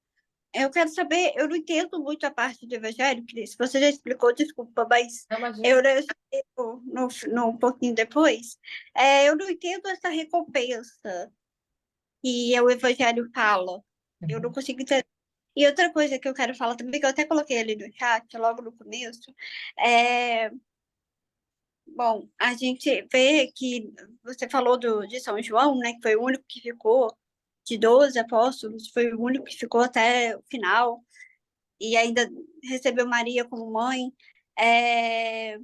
Speaker 2: eu quero saber, eu não entendo muito a parte do evangelho, que se você já explicou, desculpa, mas
Speaker 1: Não, imagina.
Speaker 2: eu expliquei no um pouquinho depois. Eu não entendo essa recompensa que o evangelho fala. Eu não
Speaker 1: Uhum.
Speaker 2: consigo entender. E outra coisa que eu quero falar também, que eu até coloquei ali no chat, logo no começo, é, bom, a gente vê que você falou de São João, né, que foi o único que ficou, de 12 apóstolos, foi o único que ficou até o final, e ainda recebeu Maria como mãe. É,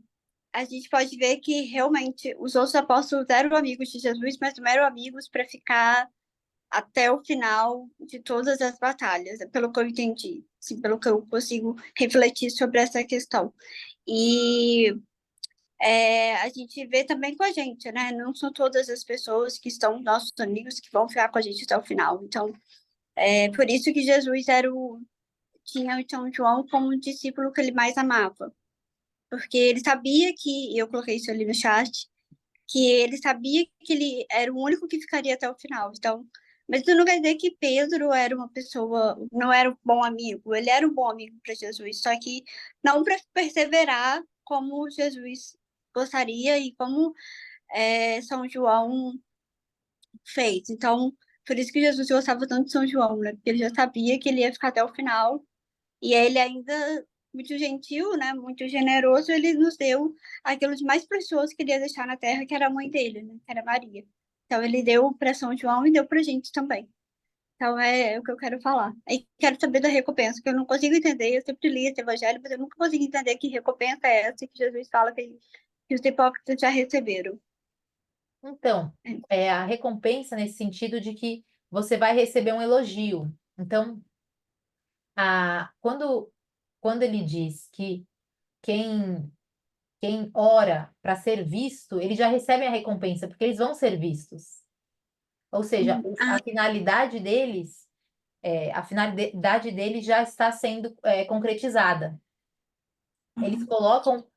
Speaker 2: a gente pode ver que realmente os outros apóstolos eram amigos de Jesus, mas não eram amigos para ficar até o final de todas as batalhas, pelo que eu entendi, assim, pelo que eu consigo refletir sobre essa questão. E a gente vê também com a gente, né? Não são todas as pessoas que estão nossos amigos que vão ficar com a gente até o final. Então, é por isso que Jesus tinha o São João como o discípulo que ele mais amava. Porque ele sabia que, e eu coloquei isso ali no chat, que ele sabia que ele era o único que ficaria até o final. Então, mas isso não quer dizer que Pedro era uma pessoa, não era um bom amigo. Ele era um bom amigo para Jesus, só que não para perseverar como Jesus gostaria e como São João fez. Então, por isso que Jesus gostava tanto de São João, né? Porque ele já sabia que ele ia ficar até o final. E ele ainda, muito gentil, né? Muito generoso, ele nos deu aquilo de mais precioso que ele ia deixar na terra, que era a mãe dele, né? Que era Maria. Então, ele deu para São João e deu para gente também. Então, é o que eu quero falar. Aí, quero saber da recompensa, que eu não consigo entender. Eu sempre li esse evangelho, mas eu nunca consigo entender que recompensa é essa que Jesus fala que os hipócritas já receberam.
Speaker 1: Então, é a recompensa nesse sentido de que você vai receber um elogio. Então, quando ele diz que quem, quem ora para ser visto, eles já recebem a recompensa, porque eles vão ser vistos. Ou seja,
Speaker 2: Ah,
Speaker 1: a finalidade deles já está sendo concretizada. Eles colocam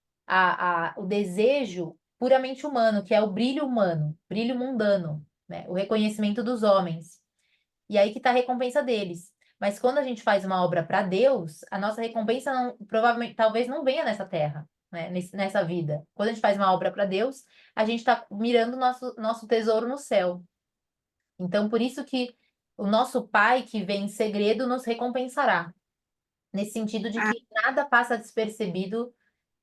Speaker 1: o desejo puramente humano, que é o brilho humano, brilho mundano, né? O reconhecimento dos homens. E aí que está a recompensa deles. Mas quando a gente faz uma obra para Deus, a nossa recompensa provavelmente, talvez não venha nessa terra, né? Nessa vida. Quando a gente faz uma obra para Deus, a gente está mirando nosso tesouro no céu. Então, por isso que o nosso Pai que vem em segredo nos recompensará. Nesse sentido de
Speaker 2: ah,
Speaker 1: que nada passa despercebido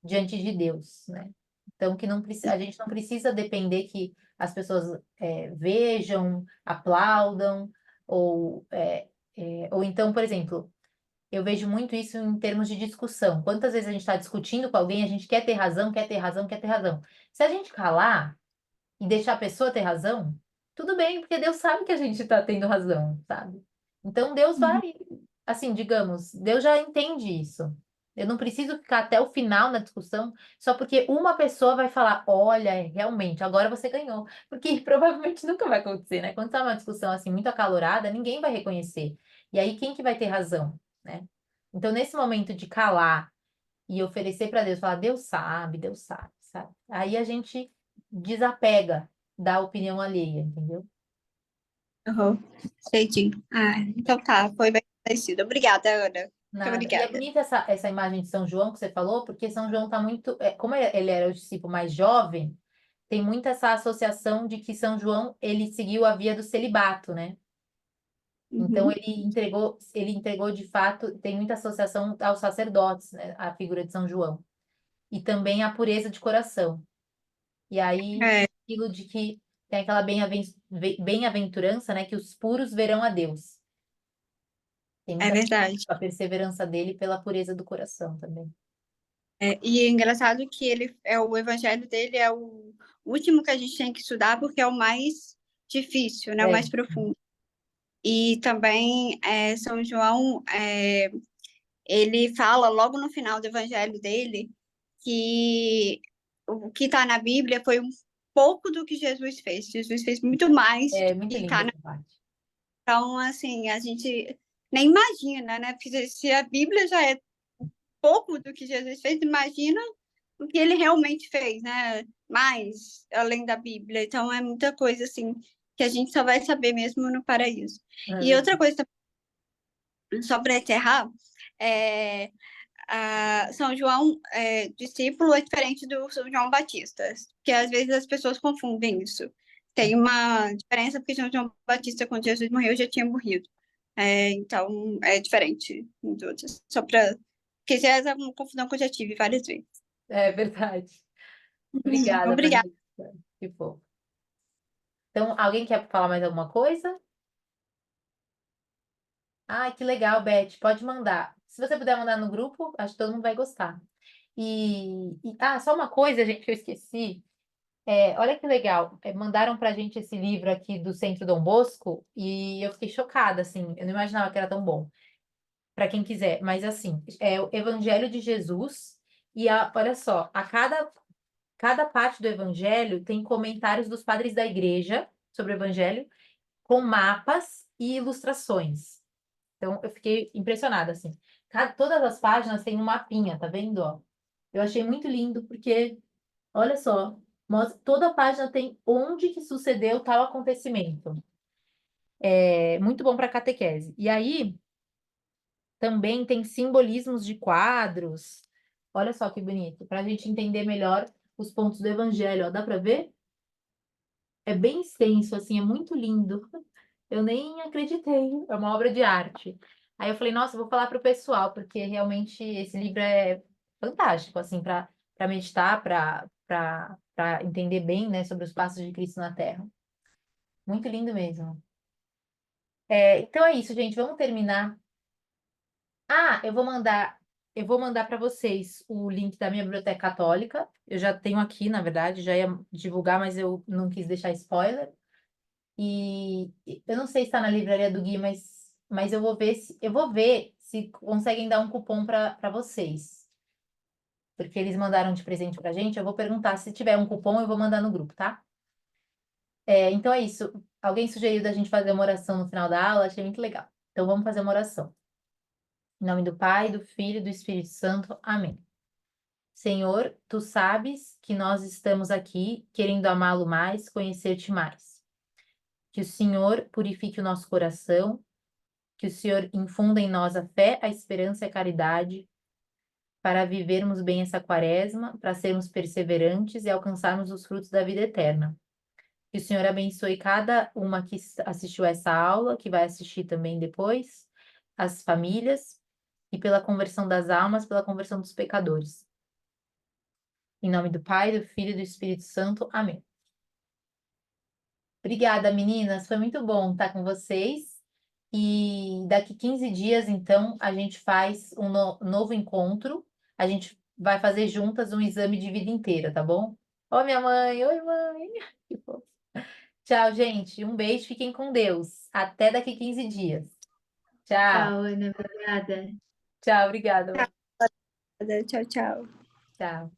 Speaker 1: diante de Deus, né? Então, que não, a gente não precisa depender que as pessoas vejam, aplaudam, ou, ou então, por exemplo, eu vejo muito isso em termos de discussão. Quantas vezes a gente está discutindo com alguém, a gente quer ter razão, quer ter razão, quer ter razão. Se a gente calar e deixar a pessoa ter razão, tudo bem, porque Deus sabe que a gente está tendo razão, sabe? Então Deus vai, assim, digamos, Deus já entende isso. Eu não preciso ficar até o final na discussão só porque uma pessoa vai falar, olha, realmente, agora você ganhou. Porque provavelmente nunca vai acontecer, né? Quando tá uma discussão assim muito acalorada, ninguém vai reconhecer. E aí quem que vai ter razão, né? Então, nesse momento de calar e oferecer para Deus, falar, Deus sabe, sabe? Aí a gente desapega da opinião alheia, entendeu?
Speaker 2: uhum. Entendi. Ah, então tá, foi bem parecido. Obrigada, Ana. Muito
Speaker 1: Nada. E é
Speaker 2: obrigada.
Speaker 1: bonita essa imagem de São João que você falou, porque São João está muito. Como ele era o discípulo mais jovem, tem muito essa associação de que São João ele seguiu a via do celibato, né? Então
Speaker 2: Uhum.
Speaker 1: ele entregou de fato, tem muita associação aos sacerdotes, né? A figura de São João. E também a pureza de coração. E aí,
Speaker 2: É,
Speaker 1: aquilo de que tem aquela bem-aventurança, né? Que os puros verão a Deus. Tem
Speaker 2: é
Speaker 1: muita
Speaker 2: verdade.
Speaker 1: a perseverança dele pela pureza do coração também.
Speaker 2: E é engraçado que o evangelho dele é o último que a gente tem que estudar porque é o mais difícil, né? O
Speaker 1: É,
Speaker 2: mais profundo. E também São João, ele fala logo no final do evangelho dele que o que está na Bíblia foi um pouco do que Jesus fez. Jesus fez muito mais do
Speaker 1: é muito
Speaker 2: que
Speaker 1: linda
Speaker 2: está.
Speaker 1: essa parte.
Speaker 2: Então, assim, a gente nem imagina, né? Porque se a Bíblia já é pouco do que Jesus fez, imagina o que ele realmente fez, né? Mais além da Bíblia. Então, é muita coisa, assim, que a gente só vai saber mesmo no paraíso.
Speaker 1: É
Speaker 2: E outra
Speaker 1: verdade.
Speaker 2: coisa só para encerrar, é, São João discípulo é diferente do São João Batista, que às vezes as pessoas confundem isso. Tem uma diferença porque São João Batista, quando Jesus morreu, já tinha morrido. Então, é diferente dos outros. Só para. Porque já é uma confusão que eu já tive várias vezes.
Speaker 1: É verdade. Obrigada,
Speaker 2: Obrigada.
Speaker 1: Vanessa. Que fofo. Então, alguém quer falar mais alguma coisa? Ai, que legal, Beth. Pode mandar. Se você puder mandar no grupo, acho que todo mundo vai gostar. Só uma coisa, gente, que eu esqueci. Olha que legal. Mandaram pra gente esse livro aqui do Centro Dom Bosco e eu fiquei chocada, assim. Eu não imaginava que era tão bom. Para quem quiser, mas assim, é o Evangelho de Jesus. Olha só, cada parte do Evangelho tem comentários dos padres da igreja sobre o Evangelho, com mapas e ilustrações. Então, eu fiquei impressionada, assim. Todas as páginas têm um mapinha, tá vendo, ó? Eu achei muito lindo, porque, olha só, toda página tem onde que sucedeu tal acontecimento. É muito bom para catequese. E aí, também tem simbolismos de quadros. Olha só que bonito, para a gente entender melhor os pontos do Evangelho, ó. Dá para ver? É bem extenso, assim, é muito lindo. Eu nem acreditei, é uma obra de arte. Aí eu falei, nossa, eu vou falar para o pessoal, porque realmente esse livro é fantástico, assim, para meditar, para entender bem, né, sobre os passos de Cristo na Terra. Muito lindo mesmo. Então é isso, gente. Vamos terminar. Ah, eu vou mandar para vocês o link da minha biblioteca católica. Eu já tenho aqui, na verdade, já ia divulgar, mas eu não quis deixar spoiler. E eu não sei se está na livraria do Gui, mas eu vou ver se conseguem dar um cupom para vocês. Porque eles mandaram de presente pra gente. Eu vou perguntar se tiver um cupom, eu vou mandar no grupo, tá? Então é isso. Alguém sugeriu da gente fazer uma oração no final da aula, achei muito legal. Então vamos fazer uma oração. Em nome do Pai, do Filho e do Espírito Santo. Amém. Senhor, tu sabes que nós estamos aqui querendo amá-lo mais, conhecer-te mais. Que o Senhor purifique o nosso coração, que o Senhor infunda em nós a fé, a esperança e a caridade, para vivermos bem essa quaresma, para sermos perseverantes e alcançarmos os frutos da vida eterna. Que o Senhor abençoe cada uma que assistiu essa aula, que vai assistir também depois, as famílias, e pela conversão das almas, pela conversão dos pecadores. Em nome do Pai, do Filho e do Espírito Santo. Amém. Obrigada, meninas. Foi muito bom estar com vocês. E daqui 15 dias, então, a gente faz um novo encontro. A gente vai fazer juntas um exame de vida inteira, tá bom? Ó, minha mãe. Oi, mãe. Que fofo. Tchau, gente. Um beijo. Fiquem com Deus. Até daqui 15 dias. Tchau.
Speaker 3: Tchau, Ana. Obrigada.
Speaker 1: Tchau, obrigada.
Speaker 2: Tchau, tchau.
Speaker 1: Tchau.